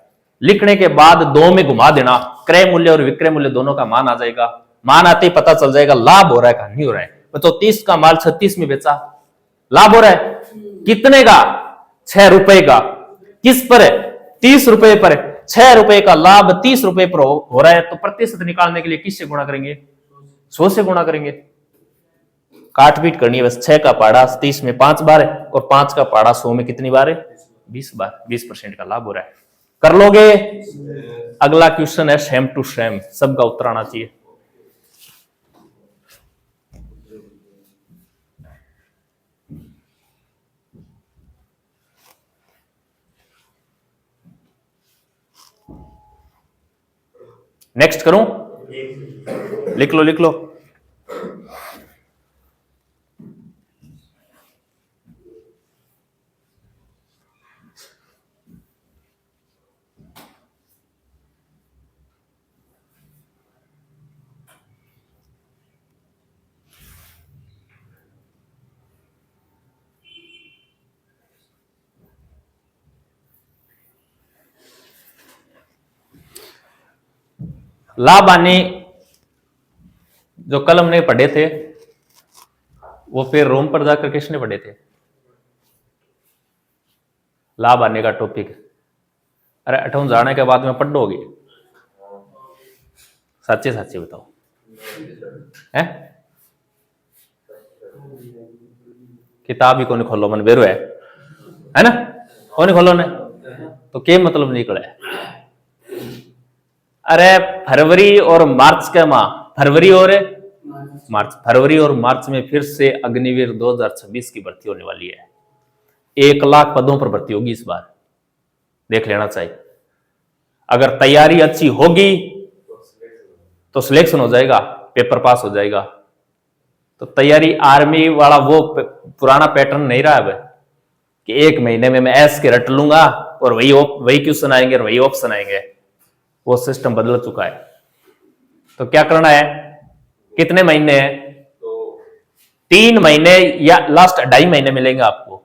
लिखने के बाद 2 में घुमा देना, क्रय मूल्य और विक्रय मूल्य दोनों का मान आ जाएगा। मान आते ही पता चल जाएगा लाभ हो रहा है कहां नहीं हो रहा है। तो 30 का माल 36 में बेचा, लाभ हो रहा है कितने का? 6 रुपए का। किस पर है? 30 रुपए पर है। 6 रुपए का लाभ 30 रुपए पर हो रहा है, तो प्रतिशत निकालने के लिए किससे गुणा करेंगे? 100 से गुणा करेंगे। काटपीट करनी है बस। 6 का पहाड़ा 30 में 5 बार है और 5 का पहाड़ा 100 में कितनी बार है? 20 बार। 20% का लाभ हो रहा है। कर लोगे? अगला क्वेश्चन है सेम टू सेम, सबका उत्तर आना चाहिए। नेक्स्ट करूं? लिख लो। लाभ हानि जो कल हमने पढ़े थे वो फिर रूम पर जाकर किसने पढ़े थे? लाभ हानि का टॉपिक। अरे 8 जाने के बाद में पढ़ोगे? सच्चे बताओ है? किताब ही कौन खोलो मन बेरो है ना? कौन खोलो ने तो क्या मतलब निकला है? अरे फरवरी और मार्च का माह, फरवरी और मार्च में फिर से अग्निवीर 2026 की भर्ती होने वाली है। 1 लाख पदों पर भर्ती होगी इस बार, देख लेना चाहिए। अगर तैयारी अच्छी होगी तो सिलेक्शन हो जाएगा, पेपर पास हो जाएगा। तो तैयारी आर्मी वाला वो पुराना पैटर्न नहीं रहा है कि 1 महीने में मैं एस के रट लूंगा और वही क्वेश्चन आएंगे और वही ऑप्शन आएंगे। वो सिस्टम बदल चुका है। तो क्या करना है, कितने महीने हैं, 3 महीने या लास्ट 2.5 महीने मिलेंगे आपको।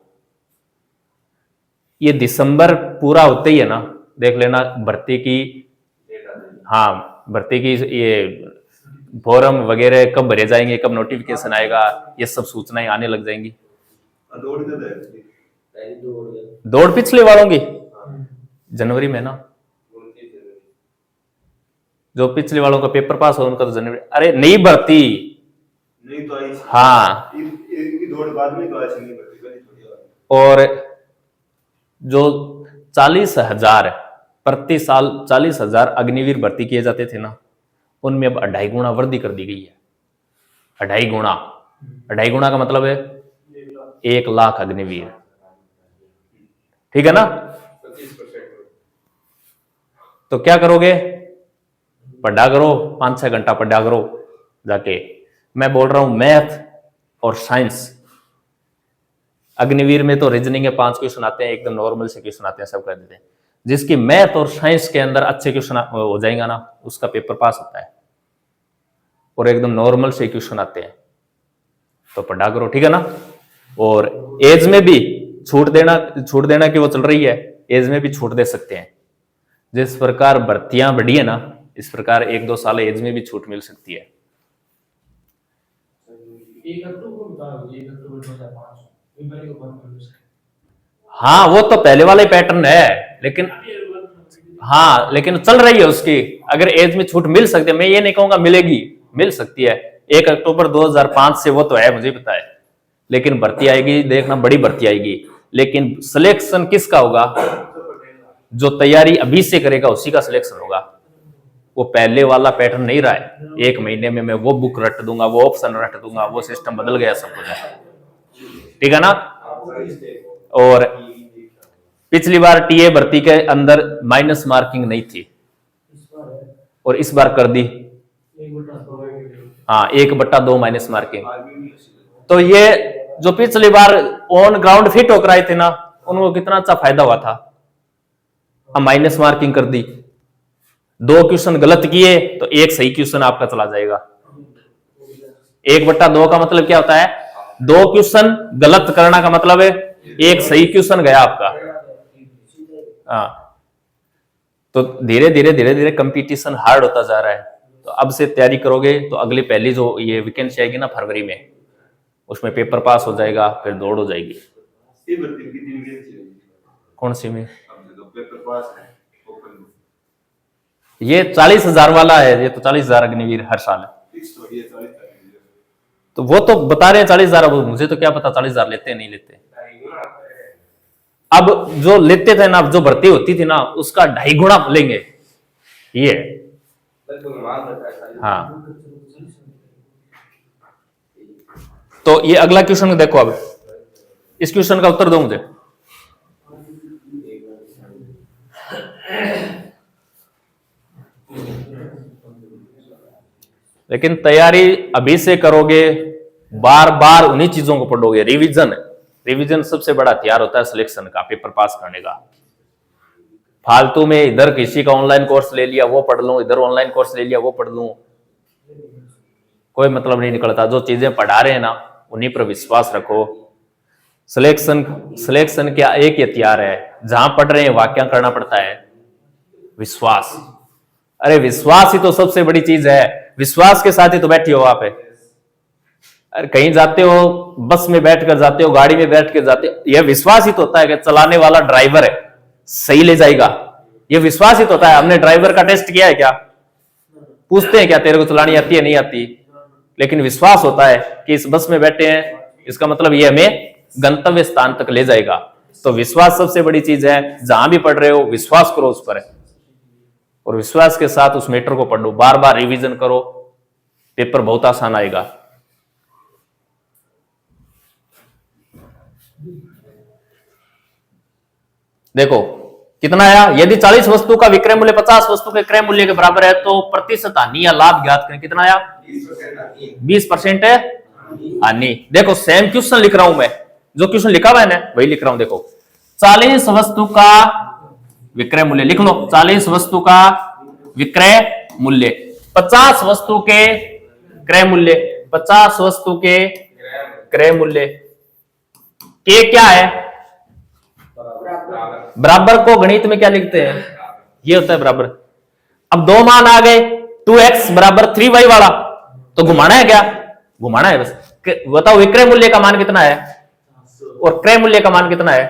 ये दिसंबर पूरा होते ही है ना, देख लेना भर्ती की, हाँ भर्ती की ये फॉर्म वगैरह कब भरे जाएंगे, कब नोटिफिकेशन आएगा, ये सब सूचनाएं आने लग जाएंगी। दौड़ पिछले वालों की जनवरी में ना, जो पिछले वालों का पेपर पास हो उनका तो जनवरी। अरे नई भर्ती नहीं तो आई, हाँ दौड़ बाद में तो आई नहीं भर्ती। और जो 40,000 प्रति साल 40,000 अग्निवीर भर्ती किए जाते थे ना, उनमें अब 2.5 गुना वृद्धि कर दी गई है। 2.5 गुना, 2.5 गुना का मतलब है 1 लाख अग्निवीर, ठीक है ना। तो क्या करोगे, पढ़ा करो, 5-6 घंटा पढ़ा करो जाके। मैं बोल रहा हूं मैथ और साइंस, अग्निवीर में तो रीजनिंग के 5 क्वेश्चन आते हैं, एकदम नॉर्मल से क्वेश्चन आते हैं, सब कर देते हैं। जिसकी मैथ और साइंस के अंदर अच्छे क्वेश्चन हो जाएगा ना, उसका पेपर पास होता है और एकदम नॉर्मल से क्वेश्चन आते हैं। तो पढ़ा करो, ठीक है ना। और एज में भी छूट देना कि वो चल रही है, एज में भी छूट दे सकते हैं। जिस प्रकार भर्तियां बढ़ी है ना, इस प्रकार 1-2 साल एज में भी छूट मिल सकती है। 1 अक्टूबर 2005। हाँ वो तो पहले वाला ही पैटर्न है, लेकिन हाँ लेकिन चल रही है उसकी। अगर एज में छूट मिल सकती है, मैं ये नहीं कहूंगा मिलेगी, मिल सकती है। 1 अक्टूबर 2005 से वो तो है, मुझे पता है। लेकिन भर्ती आएगी, देखना बड़ी भर्ती आएगी। लेकिन सिलेक्शन किसका होगा, जो तैयारी अभी से करेगा उसी का सिलेक्शन होगा। वो पहले वाला पैटर्न नहीं रहा है 1 महीने में मैं वो बुक रट दूंगा, वो ऑप्शन रट दूंगा, वो सिस्टम बदल गया सब कुछ, ठीक है ना। और पिछली बार टीए भर्ती के अंदर माइनस मार्किंग नहीं थी और इस बार कर दी, हाँ 1/2 माइनस मार्किंग। तो ये जो पिछली बार ऑन ग्राउंड फिट होकर आए थे ना, उनको कितना अच्छा फायदा हुआ था। अब माइनस मार्किंग कर दी, 2 क्वेश्चन गलत किए तो 1 सही क्वेश्चन आपका चला जाएगा। 1/2 का मतलब क्या होता है, 2 क्वेश्चन गलत करना का मतलब है 1 सही क्वेश्चन गया आपका। हाँ तो धीरे धीरे कंपटीशन हार्ड होता जा रहा है। तो अब से तैयारी करोगे तो अगली पहली जो ये वैकेंसी आएगी ना फरवरी में, उसमें पेपर पास हो जाएगा, फिर दौड़ हो जाएगी। कौन सी में, पेपर पास है ये 40,000 वाला है, ये तो 40,000 अग्निवीर हर साल है। तो वो तो बता रहे हैं 40,000, मुझे तो क्या पता 40,000 लेते हैं नहीं लेते। अब जो लेते थे ना, जो भर्ती होती थी ना, उसका 2.5 गुना लेंगे ये। हाँ तो ये अगला क्वेश्चन देखो, अब इस क्वेश्चन का उत्तर दो मुझे। लेकिन तैयारी अभी से करोगे, बार बार उन्हीं चीजों को पढ़ोगे। रिवीजन सबसे बड़ा हथियार होता है सिलेक्शन का, पेपर पास करने का। फालतू में इधर किसी का ऑनलाइन कोर्स ले लिया वो पढ़ लूं, इधर ऑनलाइन कोर्स ले लिया वो पढ़ लूं, कोई मतलब नहीं निकलता। जो चीजें पढ़ा रहे हैं ना उन्हीं पर विश्वास रखो। सिलेक्शन क्या एक ही हथियार है, जहां पढ़ रहे हैं वहां क्या करना पड़ता है, विश्वास। अरे विश्वास ही तो सबसे बड़ी चीज है, विश्वास के साथ ही तो बैठी हो आप। अरे कहीं जाते हो, बस में बैठकर जाते हो, गाड़ी में बैठ कर जाते हो, यह विश्वास ही तो होता है कि चलाने वाला ड्राइवर है सही ले जाएगा। यह विश्वास ही तो होता है। हमने ड्राइवर का टेस्ट किया है क्या, पूछते हैं क्या तेरे को चलानी आती है नहीं आती, लेकिन विश्वास होता है कि इस बस में बैठे हैं, इसका मतलब ये हमें गंतव्य स्थान तक ले जाएगा। तो विश्वास सबसे बड़ी चीज है। जहां भी पढ़ रहे हो विश्वास करो उस पर, और विश्वास के साथ उस मैटर को पढ़ो, बार बार रिवीजन करो, पेपर बहुत आसान आएगा। देखो कितना आया? यदि 40 वस्तु का विक्रय मूल्य 50 वस्तु के क्रय मूल्य के बराबर है तो प्रतिशत हानि या लाभ ज्ञात करें। कितना आया? 20% है हानि। देखो सेम क्वेश्चन लिख रहा हूं मैं, जो क्वेश्चन लिखा हुआ है ना वही लिख रहा हूं। देखो 40 वस्तु का विक्रय मूल्य लिख लो, 40 वस्तु का विक्रय मूल्य, 50 वस्तु के क्रय मूल्य, 50 वस्तु के क्रय मूल्य के क्या है? बराबर को गणित में क्या लिखते हैं? ये होता है बराबर। अब दो मान आ गए, 2x बराबर 3y वाला, तो घुमाना है क्या? घुमाना है बस। बताओ विक्रय मूल्य का मान कितना है और क्रय मूल्य का मान कितना है?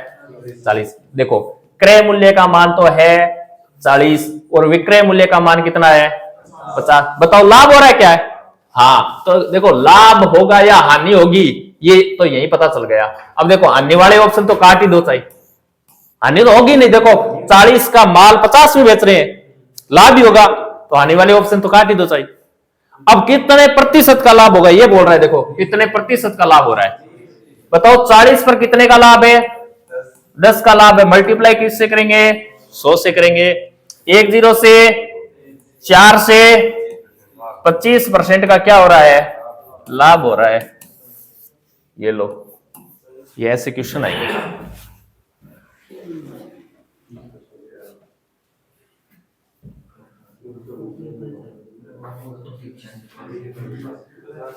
40। देखो क्रय मूल्य का मान तो है 40 और विक्रय मूल्य का मान कितना है? 50। बताओ लाभ हो रहा है क्या है? हाँ, तो देखो लाभ होगा या हानि होगी ये तो यही पता चल गया। अब देखो हानि वाले ऑप्शन तो काट ही दो, चाहिए हानि तो होगी नहीं। देखो 40 का माल 50 में बेच रहे हैं, लाभ ही होगा, तो हानि वाले ऑप्शन तो काट ही दो, चाहिए। अब कितने प्रतिशत का लाभ होगा ये बोल रहा है। देखो कितने प्रतिशत का लाभ हो रहा है, बताओ 40 पर कितने का लाभ है? 10 का लाभ है। मल्टीप्लाई किससे करेंगे? 100 से करेंगे। 10 से 4 से 25% का क्या हो रहा है? लाभ हो रहा है। ये लो, ये ऐसे क्वेश्चन आएंगे।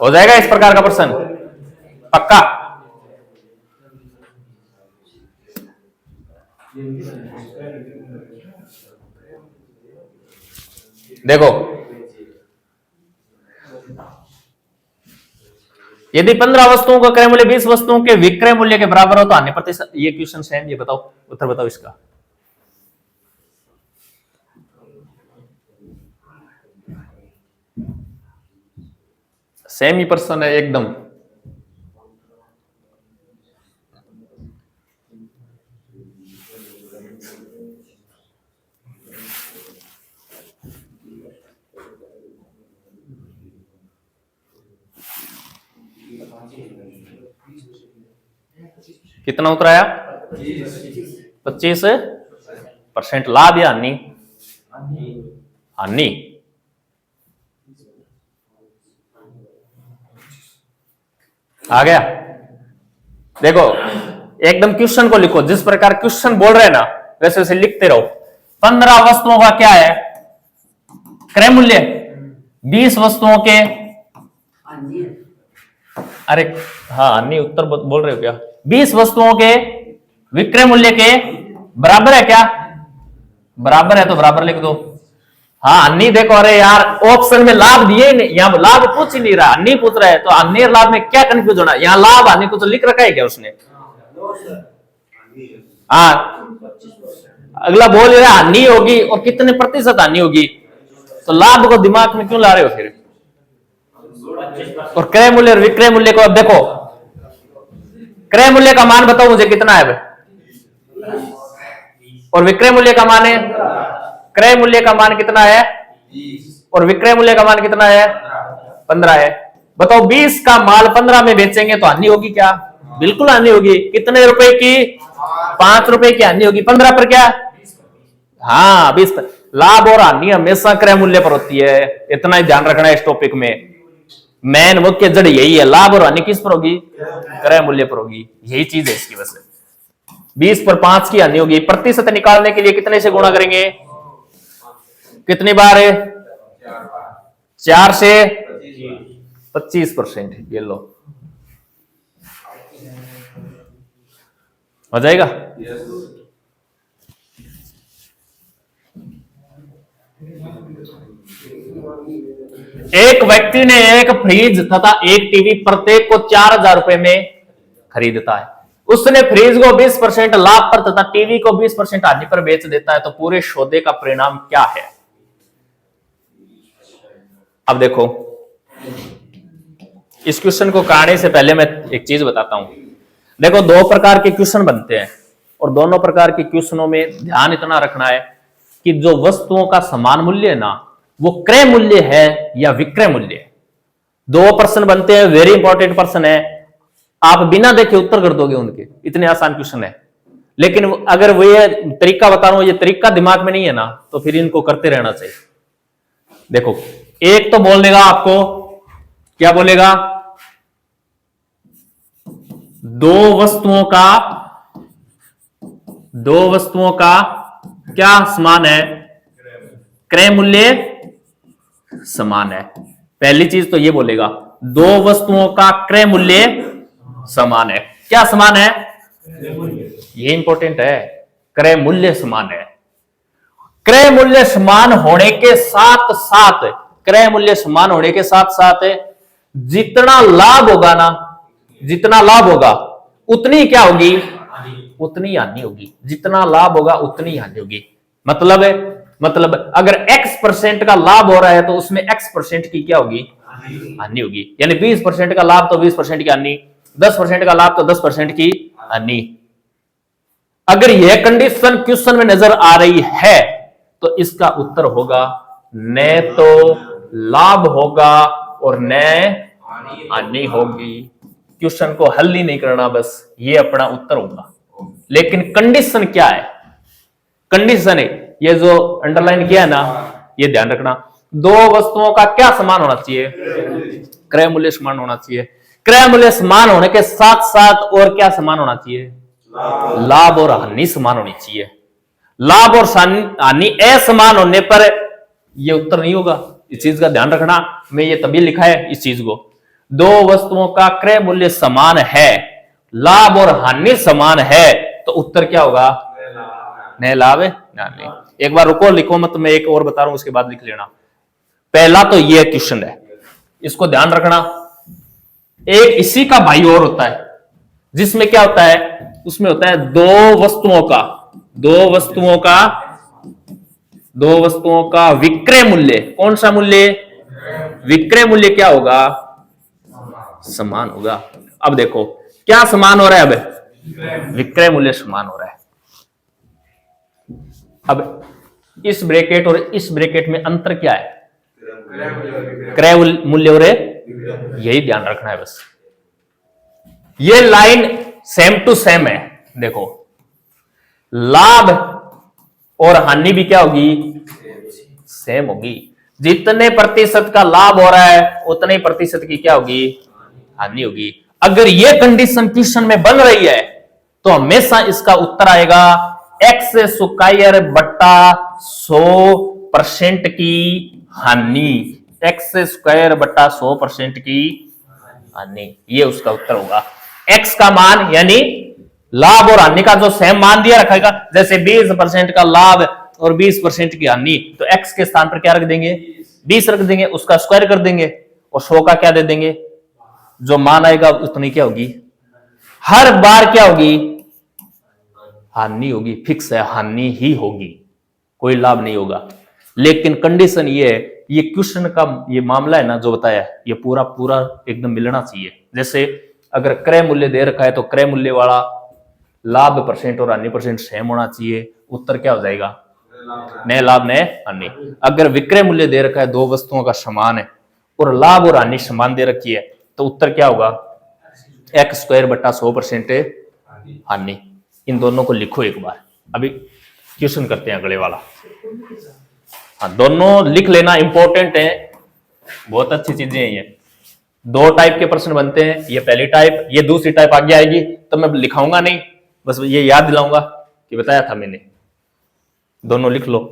हो जाएगा इस प्रकार का प्रश्न पक्का? देखो यदि 15 वस्तुओं का क्रय मूल्य 20 वस्तुओं के विक्रय मूल्य के बराबर हो तो हानि प्रतिशत। ये क्वेश्चन सेम, ये बताओ उत्तर बताओ इसका। सेम ही प्रश्न है एकदम। कितना उत्तर आया? 25% लाभ या हानि? हानि। आ गया? देखो एकदम क्वेश्चन को लिखो, जिस प्रकार क्वेश्चन बोल रहे हैं ना वैसे वैसे लिखते रहो। 15 वस्तुओं का क्या है क्रय मूल्य? 20 वस्तुओं के, अरे हाँ हानि उत्तर बोल रहे हो क्या? 20 वस्तुओं के विक्रय मूल्य के बराबर है क्या? बराबर है तो बराबर लिख दो। हाँ हानि देखो, अरे यार ऑप्शन में लाभ दिए ही नहीं, यहाँ लाभ पूछ ही नहीं रहा, हानि पूछ रहा है, तो हानि और लाभ में क्या कंफ्यूज होना? यहाँ लाभ हानि को तो लिख रखा है क्या उसने? हाँ अगला बोल रहा है हानि होगी और कितने प्रतिशत हानि होगी, तो लाभ को दिमाग में क्यों ला रहे हो फिर? और क्रय मूल्य और विक्रय मूल्य को अब देखो, क्रय मूल्य का मान बताओ मुझे कितना है और विक्रय मूल्य का मान है? क्रय मूल्य का मान कितना है और विक्रय मूल्य का मान कितना है? 15 है। बताओ 20 का माल 15 में बेचेंगे तो हानि होगी क्या? बिल्कुल हानि होगी। कितने रुपए की? 5 रुपए की हानि होगी। 15 पर क्या? हाँ 20 पर। लाभ और हानि हमेशा क्रय मूल्य पर होती है, इतना ही ध्यान रखना है इस टॉपिक में। मेन मुख्य जड़ यही है, लाभ और हानि किस पर होगी? क्रय मूल्य पर होगी। यही चीज है इसकी वजह से 20 पर 5 की हानि होगी। प्रतिशत निकालने के लिए कितने से गुणा करेंगे? कितनी बार है? 4 से 25%। ये लो हो जाएगा। एक व्यक्ति ने एक फ्रिज तथा एक टीवी प्रत्येक को 4000 रुपए में खरीदता है। उसने फ्रिज को 20% लाभ पर तथा टीवी को 20% हानि पर बेच देता है, तो पूरे सौदे का परिणाम क्या है? अब देखो इस क्वेश्चन को करने से पहले मैं एक चीज बताता हूं। देखो 2 प्रकार के क्वेश्चन बनते हैं और दोनों प्रकार के क्वेश्चनों में ध्यान इतना रखना है कि जो वस्तुओं का समान मूल्य है ना वो क्रय मूल्य है या विक्रय मूल्य है। 2 प्रश्न बनते हैं, वेरी इंपॉर्टेंट प्रश्न है, आप बिना देखे उत्तर कर दोगे उनके, इतने आसान क्वेश्चन है। लेकिन अगर वो ये तरीका बता रहा हूं, ये तरीका दिमाग में नहीं है ना, तो फिर इनको करते रहना चाहिए। देखो, एक तो बोल देगा आपको, क्या बोलेगा, दो वस्तुओं का क्या समान है, क्रय मूल्य समान है। पहली चीज तो ये बोलेगा, दो वस्तुओं का क्रय मूल्य समान है। क्या समान है, ये इंपॉर्टेंट है, क्रय मूल्य समान है। क्रय मूल्य समान होने के साथ साथ, क्रय मूल्य समान होने के साथ साथ जितना लाभ होगा ना, जितना लाभ होगा उतनी क्या होगी, उतनी हानि होगी। जितना लाभ होगा उतनी हानि होगी। मतलब अगर x% का लाभ हो रहा है तो उसमें x% की क्या होगी, हानि होगी। यानी 20% का लाभ तो 20% की हानि, 10% का लाभ तो 10% की हानि। अगर यह कंडीशन क्वेश्चन में नजर आ रही है तो इसका उत्तर होगा न तो लाभ होगा और न हानि होगी। क्वेश्चन को हल ही नहीं करना, बस ये अपना उत्तर होगा। लेकिन कंडीशन क्या है, कंडीशन है ये जो अंडरलाइन किया है ना, ये ध्यान रखना, दो वस्तुओं का क्या समान होना चाहिए, क्रय मूल्य समान होना चाहिए। क्रय मूल्य समान होने के साथ साथ और क्या समान होना चाहिए, लाभ और हानि समान होनी चाहिए। लाभ और हानि असमान होने पर यह उत्तर नहीं होगा। इस चीज का ध्यान रखना, मैं ये तभी लिखा है इस चीज को, दो वस्तुओं का क्रय मूल्य समान है, लाभ और हानि समान है, तो उत्तर क्या होगा, न लाभ न हानि। एक बार रुको, लिखो मत, मैं एक और बता रहा हूं उसके बाद लिख लेना। पहला तो यह क्वेश्चन है, इसको ध्यान रखना। एक इसी का भाई और होता है, जिसमें क्या होता है, उसमें होता है दो वस्तुओं का विक्रय मूल्य। कौन सा मूल्य, विक्रय मूल्य क्या होगा, समान होगा। अब देखो क्या समान हो रहा है, अब विक्रय मूल्य समान हो रहा है। अब इस ब्रैकेट और इस ब्रैकेट में अंतर क्या है, क्रय मूल्य और यही ध्यान रखना है बस। ये लाइन सेम टू सेम है। देखो, लाभ और हानि भी क्या होगी, सेम होगी। जितने प्रतिशत का लाभ हो रहा है उतने प्रतिशत की क्या होगी, हानि होगी। अगर ये कंडीशन क्वेश्चन में बन रही है तो हमेशा इसका उत्तर आएगा एक्स स्क्वायर बट्टा 100% की हानि, एक्स स्क्वायर बट्टा 100% की हानि, ये उसका उत्तर होगा। एक्स का मान यानी लाभ और हानि का जो सेम मान दिया रखेगा, जैसे 20% का लाभ और 20% की हानि, तो एक्स के स्थान पर क्या रख देंगे, 20 रख देंगे, उसका स्क्वायर कर देंगे और 100 का क्या दे देंगे, जो मान आएगा उतनी क्या होगी, हर बार क्या होगी, हानि होगी। फिक्स है, हानि ही होगी, कोई लाभ नहीं होगा। लेकिन कंडीशन ये है, ये क्वेश्चन का ये मामला है ना जो बताया, ये पूरा पूरा एकदम मिलना चाहिए। जैसे अगर क्रय मूल्य दे रखा है तो क्रय मूल्य वाला लाभ परसेंट और हानि परसेंट सेम होना चाहिए। उत्तर क्या हो जाएगा, न लाभ न हानि। अगर विक्रय मूल्य दे रखा है दो वस्तुओं का समान है और लाभ और हानि समान दे रखी है, तो उत्तर क्या होगा, एक्स स्क्वायर बट्टा 100% हानि। इन दोनों को लिखो एक बार। अभी क्वेश्चन करते हैं अगले वाला। हाँ, दोनों लिख लेना, इंपॉर्टेंट है, बहुत अच्छी चीजें हैं ये। दो टाइप के प्रश्न बनते हैं, ये पहली टाइप, ये दूसरी टाइप आगे आएगी, तो मैं लिखाऊंगा नहीं, बस ये याद दिलाऊंगा कि बताया था मैंने। दोनों लिख लो।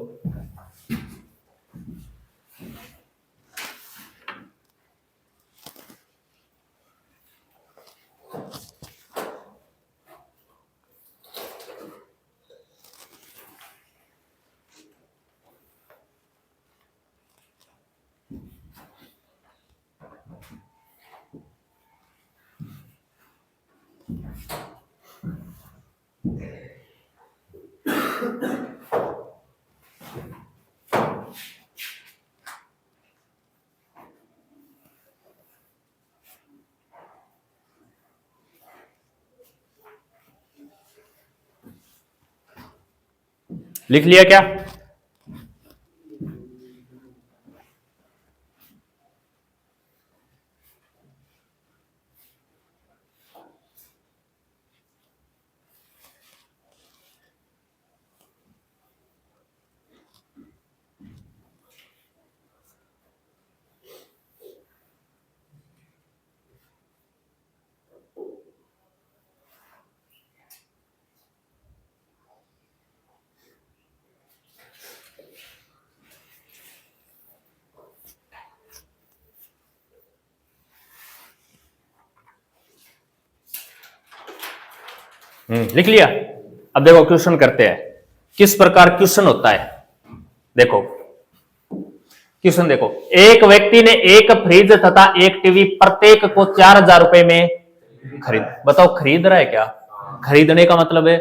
लिख लिया क्या, लिख लिया। अब देखो क्वेश्चन करते हैं, किस प्रकार क्वेश्चन होता है। देखो क्वेश्चन देखो, एक व्यक्ति ने एक फ्रिज तथा एक टीवी प्रत्येक को 4,000 रुपए में खरीद, बताओ खरीद रहा है क्या? खरीदने का मतलब है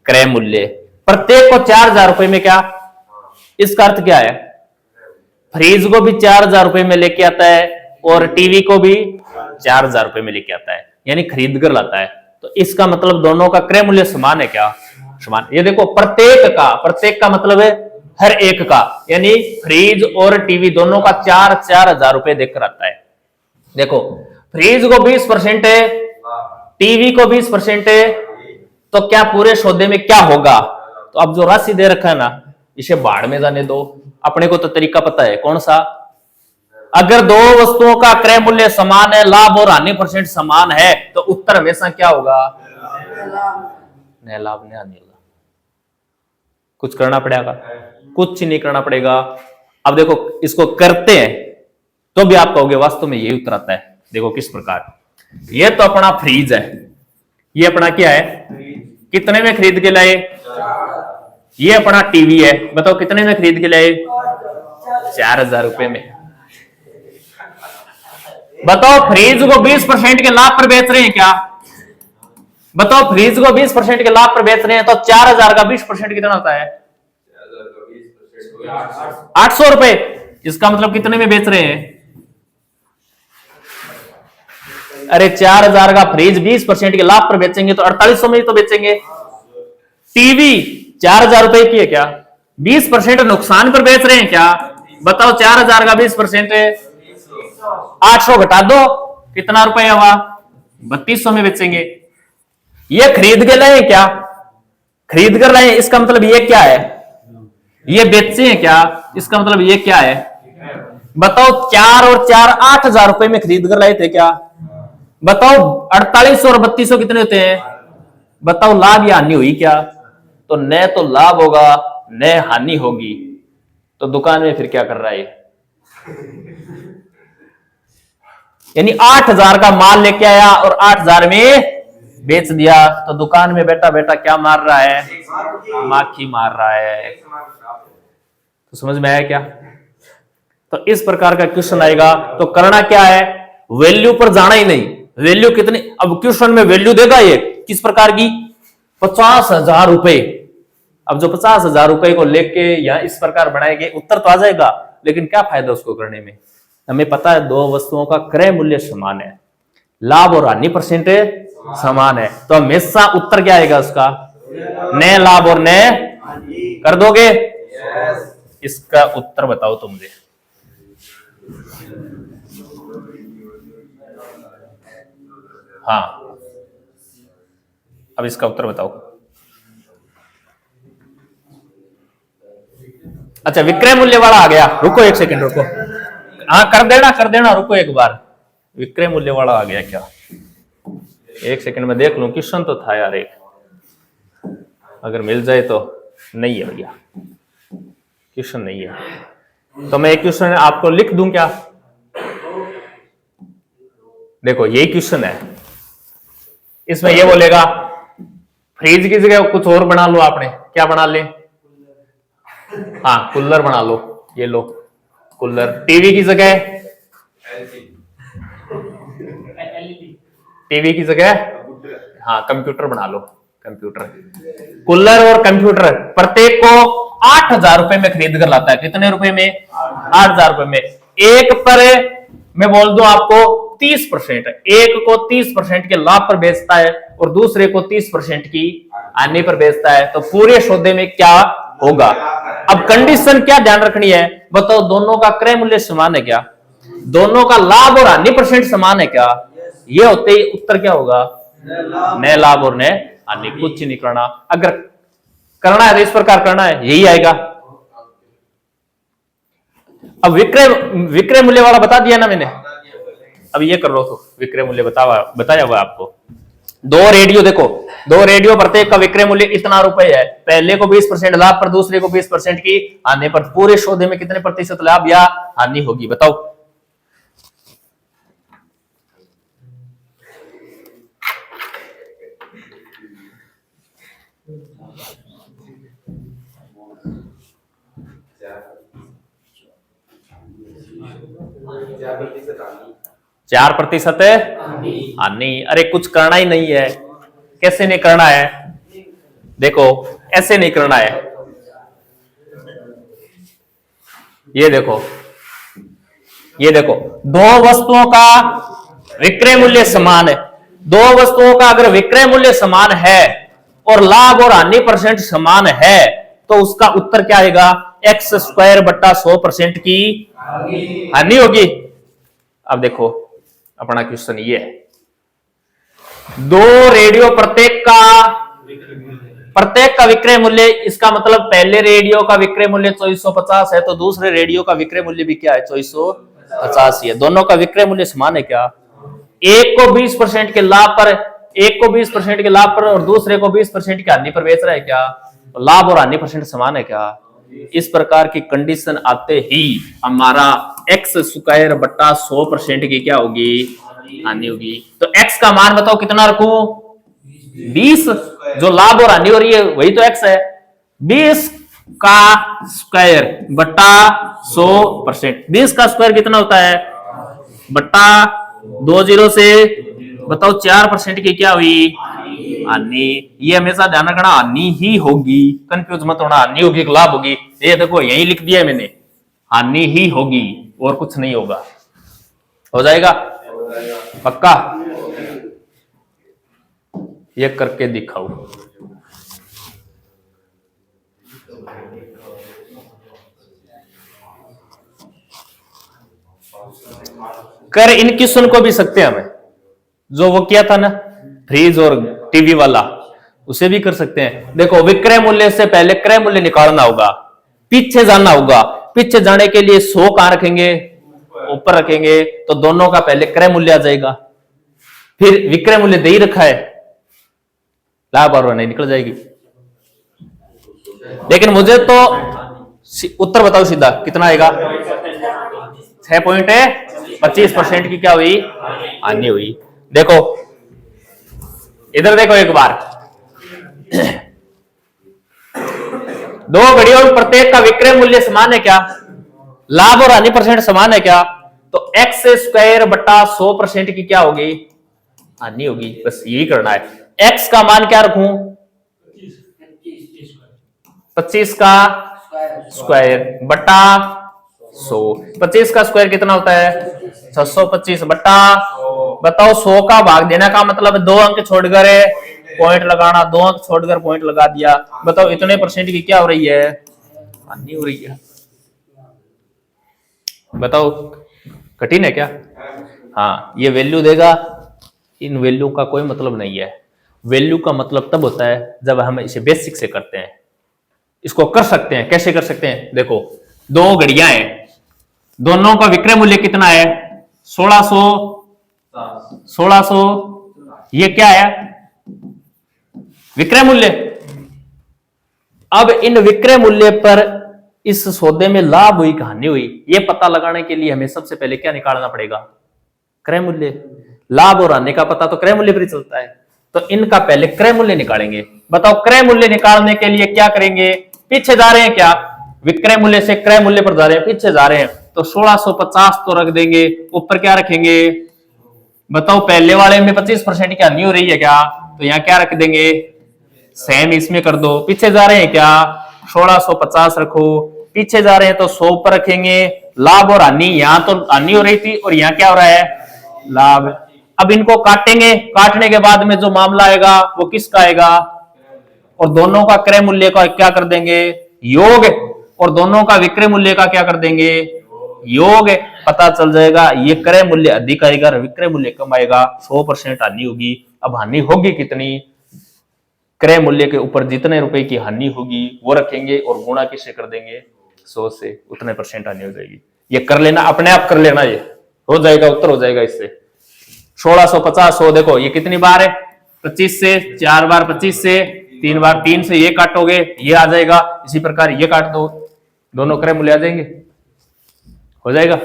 क्रय मूल्य। प्रत्येक को 4,000 रुपए में, क्या इसका अर्थ क्या है? फ्रिज को भी 4,000 रुपए में लेके आता है और टीवी को भी 4,000 रुपए में लेके आता है, यानी खरीद कर लाता है। तो इसका मतलब दोनों का क्रय मूल्य समान है क्या? समान। ये देखो प्रत्येक का मतलब है हर एक का, यानी फ्रिज और टीवी दोनों का 4,000 रुपए देकर आता है। देखो फ्रिज को 20% है, टीवी को 20% है, तो क्या पूरे सौदे में क्या होगा? तो अब जो राशि दे रखा है ना, इसे बाढ़ में जाने दो। अपने को तो तरीका पता है, कौन सा? अगर दो वस्तुओं का क्रय मूल्य समान है, लाभ और हानि परसेंट समान है, तो उत्तर हमेशा क्या होगा? न लाभ न हानि होगा। कुछ करना पड़ेगा? कुछ नहीं करना पड़ेगा। अब देखो इसको करते हैं तो भी आप कहोगे वास्तव में यही उत्तर आता है। देखो किस प्रकार, ये तो अपना फ्रिज है, ये अपना क्या है, कितने में खरीद के लाए? ये अपना टीवी है, बताओ कितने में खरीद के लाए? 4,000 रुपए में। बताओ फ्रिज को 20% के लाभ पर बेच रहे हैं क्या? बताओ फ्रिज को 20% के लाभ पर बेच रहे हैं, तो 4,000 का 20% कितना होता है? 800 रुपए। इसका मतलब कितने में बेच रहे हैं? अरे 4,000 का फ्रिज 20% के लाभ पर बेचेंगे तो 4800 में ही तो बेचेंगे। टीवी 4,000 रुपए की है, क्या 20% नुकसान पर बेच रहे हैं क्या? बताओ 4,000 का 20% है, 800 घटा दो, कितना रुपए हुआ? 3200 में बेचेंगे। ये खरीद के लाए क्या? खरीद कर लाए, इसका मतलब ये क्या है? ये बेचे हैं क्या? इसका मतलब ये क्या है? बताओ 4 और 4 8,000 रुपए में खरीद कर लाए थे क्या? बताओ 4800 और 3200 कितने होते हैं? बताओ लाभ या हानि हुई क्या? तो न तो लाभ होगा न हानि होगी, तो दुकान में फिर क्या कर रहा है? यानी 8,000 का माल लेके आया और 8,000 में बेच दिया, तो दुकान में बैठा बैठा क्या मार रहा है? माखी मार रहा है। तो समझ में आया क्या? तो इस प्रकार का क्वेश्चन आएगा तो करना क्या है? वैल्यू पर जाना ही नहीं। वैल्यू कितनी, अब क्वेश्चन में वैल्यू देगा ये किस प्रकार की? 50,000 रुपए। अब जो 50,000 रुपए को लेके यहां इस प्रकार बनाएंगे, उत्तर तो आ जाएगा, लेकिन क्या फायदा उसको करने में? हमें पता है दो वस्तुओं का क्रय मूल्य समान है, लाभ और हानि परसेंट समान है, तो हमेशा उत्तर क्या आएगा उसका? न लाभ और न। कर दोगे? इसका उत्तर बताओ तो मुझे। हाँ, अब इसका उत्तर बताओ। अच्छा विक्रय मूल्य वाला आ गया, रुको एक सेकंड रुको। हाँ कर देना रुको एक बार। विक्रय मूल्य वाला आ गया क्या? एक सेकंड में देख लूं, क्वेश्चन तो था यार एक, अगर मिल जाए तो। नहीं है भैया, क्वेश्चन नहीं है, तो मैं एक क्वेश्चन आपको लिख दूं क्या? देखो यही क्वेश्चन है, इसमें ये बोलेगा फ्रिज की जगह कुछ और बना लो आपने, क्या बना ले? हाँ कूलर बना लो, ये लो कूलर। टीवी की जगह, टीवी की जगह हाँ कंप्यूटर बना लो, कंप्यूटर। कूलर और कंप्यूटर प्रत्येक को 8,000 रुपए में खरीद कर लाता है। कितने रुपए में? 8,000 रुपए में। एक पर मैं बोल दूं आपको 30%, एक को 30% के लाभ पर बेचता है और दूसरे को 30% की हानि पर बेचता है, तो पूरे सौदे में क्या होगा? अब कंडीशन क्या ध्यान रखनी है? बताओ दोनों का क्रय मूल्य समान है क्या? दोनों का लाभ और हानि परसेंट समान है क्या? ये होते ही उत्तर क्या होगा? न लाभ और न हानि। कुछ नहीं करना, अगर करना है तो इस प्रकार करना है, यही आएगा। अब विक्रय मूल्य वाला बता दिया ना मैंने, अब ये कर लो तो विक्रय मूल्य बताया हुआ आपको। दो रेडियो देखो, दो रेडियो प्रत्येक का विक्रय मूल्य इतना रुपए है, पहले को 20% लाभ पर, दूसरे को 20% की हानि पर। पूरे सौदे में कितने प्रतिशत लाभ या हानि होगी बताओ? 4% हानि। अरे कुछ करना ही नहीं है। कैसे नहीं करना है? देखो ऐसे नहीं करना है। ये देखो, ये देखो, दो वस्तुओं का विक्रय मूल्य समान है। दो वस्तुओं का अगर विक्रय मूल्य समान है और लाभ और हानि परसेंट समान है तो उसका उत्तर क्या आएगा? एक्स स्क्वायर बट्टा 100% की हानि होगी। अब देखो अपना क्वेश्चन ये है, दो रेडियो प्रत्येक का विक्रय मूल्य, इसका मतलब पहले रेडियो का विक्रय मूल्य 2450 है तो दूसरे रेडियो का विक्रय मूल्य भी क्या है? 2450 ही है। दोनों का विक्रय मूल्य समान है क्या? एक को 20% के लाभ पर, एक को 20% के लाभ पर और दूसरे को 20% की हानि पर बेच रहा है क्या? तो लाभ और हानि परसेंट समान है क्या? इस प्रकार की कंडीशन आते ही हमारा एक्स स्क्वायर बट्टा 100% की क्या होगी? हानि होगी। तो एक्स का मान बताओ कितना रखूं? 20। जो लाभ और हानि हो रही है वही तो एक्स है। 20 का स्क्वायर बट्टा 100%। 20 का स्क्वायर कितना होता है? बट्टा 20 से बताओ 4% की क्या हुई? हानि। ये हमेशा ध्यान रखना, हानि ही होगी, कंफ्यूज मत होना। हानि होगी कि लाभ होगी? ये देखो यही लिख दिया है मैंने, हानि ही होगी और कुछ नहीं होगा। हो जाएगा पक्का? ये करके दिखाओ। कर इन क्वेश्चन को भी सकते हैं हमें, जो वो किया था ना फ्रीज और टीवी वाला, उसे भी कर सकते हैं। देखो विक्रय मूल्य से पहले क्रय मूल्य निकालना होगा, पीछे जाना होगा। पीछे जाने के लिए 100 कहां रखेंगे? ऊपर रखेंगे, तो दोनों का पहले क्रय मूल्य आ जाएगा। फिर विक्रय मूल्य दे ही रखा है, लाभ और नहीं निकल जाएगी। लेकिन मुझे तो उत्तर बताओ सीधा कितना आएगा? 6.25% की क्या हुई? हानि हुई। देखो इधर देखो एक बार, दो घड़ियों में प्रत्येक का विक्रय मूल्य समान है क्या? लाभ और हानि परसेंट समान है क्या? तो एक्स स्क्वायर बटा 100% की क्या होगी? हानि होगी। बस यही करना है। एक्स का मान क्या रखूं? 25 का स्क्वायर बटा 100। 25 का स्क्वायर कितना होता है? 625 बटा, बताओ 100 का भाग देना का मतलब 2 अंक छोड़कर पॉइंट लगाना। 2 अंक छोड़कर पॉइंट लगा दिया। बताओ इतने परसेंट की क्या हो रही है? हानि हो रही है। बताओ कठिन है क्या? हाँ, ये वैल्यू देगा। इन वैल्यू का कोई मतलब नहीं है। वैल्यू का मतलब तब होता है जब हम इसे बेसिक से करते हैं। इसको कर सकते हैं। कैसे कर सकते हैं? देखो दो घड़ियां हैं, दोनों का विक्रय मूल्य कितना है? 1600। ये क्या है? विक्रय मूल्य। अब इन विक्रय मूल्य पर इस सौदे में लाभ हुई कि हानि हुई, ये पता लगाने के लिए हमें सबसे पहले क्या निकालना पड़ेगा? क्रय मूल्य। लाभ और हानि का पता तो क्रय मूल्य पर ही चलता है, तो इनका पहले क्रय मूल्य निकालेंगे। बताओ क्रय मूल्य निकालने के लिए क्या करेंगे? पीछे जा रहे हैं क्या? विक्रय मूल्य से क्रय मूल्य पर जा रहे हैं, पीछे जा रहे हैं, तो 1650 तो रख देंगे। ऊपर क्या रखेंगे? बताओ पहले वाले में 25% की हानि हो रही है क्या? तो यहां क्या रख देंगे? सेम इसमें कर दो। पीछे जा रहे हैं क्या? 1650 रखो। पीछे जा रहे हैं तो 100 पर रखेंगे। लाभ और हानि, यहां तो हानि हो रही थी और यहां क्या हो रहा है? लाभ। अब इनको काटेंगे। काटने के बाद में जो मामला आएगा वो किसका आएगा? और दोनों का क्रय मूल्य का क्या कर देंगे? योग। और दोनों का विक्रय मूल्य का क्या कर देंगे? योग। पता चल जाएगा ये क्रय मूल्य अधिक आएगा और विक्रय मूल्य कम आएगा। 100% हानि होगी। अब हानि होगी कितनी? क्रय मूल्य के ऊपर जितने रुपए की हानि होगी वो रखेंगे और गुणा किससे कर देंगे? 100 से। उतने परसेंट हानि हो जाएगी। ये कर लेना, अपने आप कर लेना, ये हो जाएगा, उत्तर हो जाएगा इससे। 1650 100 देखो ये कितनी बार है? 25 से, 4 बार 25 से, 3 बार 3 से, ये काटोगे ये आ जाएगा। इसी प्रकार ये काट दो, दोनों क्रय मूल्य आ जाएंगे। हो जाएगा।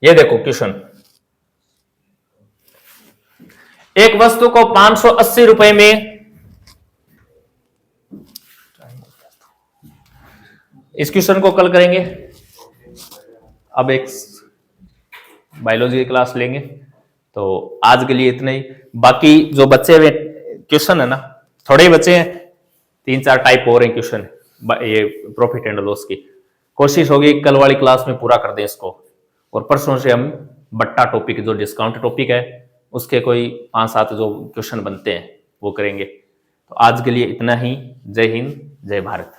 ये देखो क्वेश्चन, एक वस्तु को 580 रुपए में इस क्वेश्चन को कल करेंगे। अब एक बायोलॉजी की क्लास लेंगे। तो आज के लिए इतना ही। बाकी जो बच्चे हुए क्वेश्चन है ना, थोड़े ही बच्चे हैं, 3-4 टाइप और हैं क्वेश्चन ये प्रॉफिट एंड लॉस की। कोशिश होगी कल वाली क्लास में पूरा कर दें इसको, और परसों से हम बट्टा टॉपिक जो डिस्काउंट टॉपिक है उसके कोई 5-7 जो क्वेश्चन बनते हैं वो करेंगे। तो आज के लिए इतना ही। जय हिंद, जय भारत।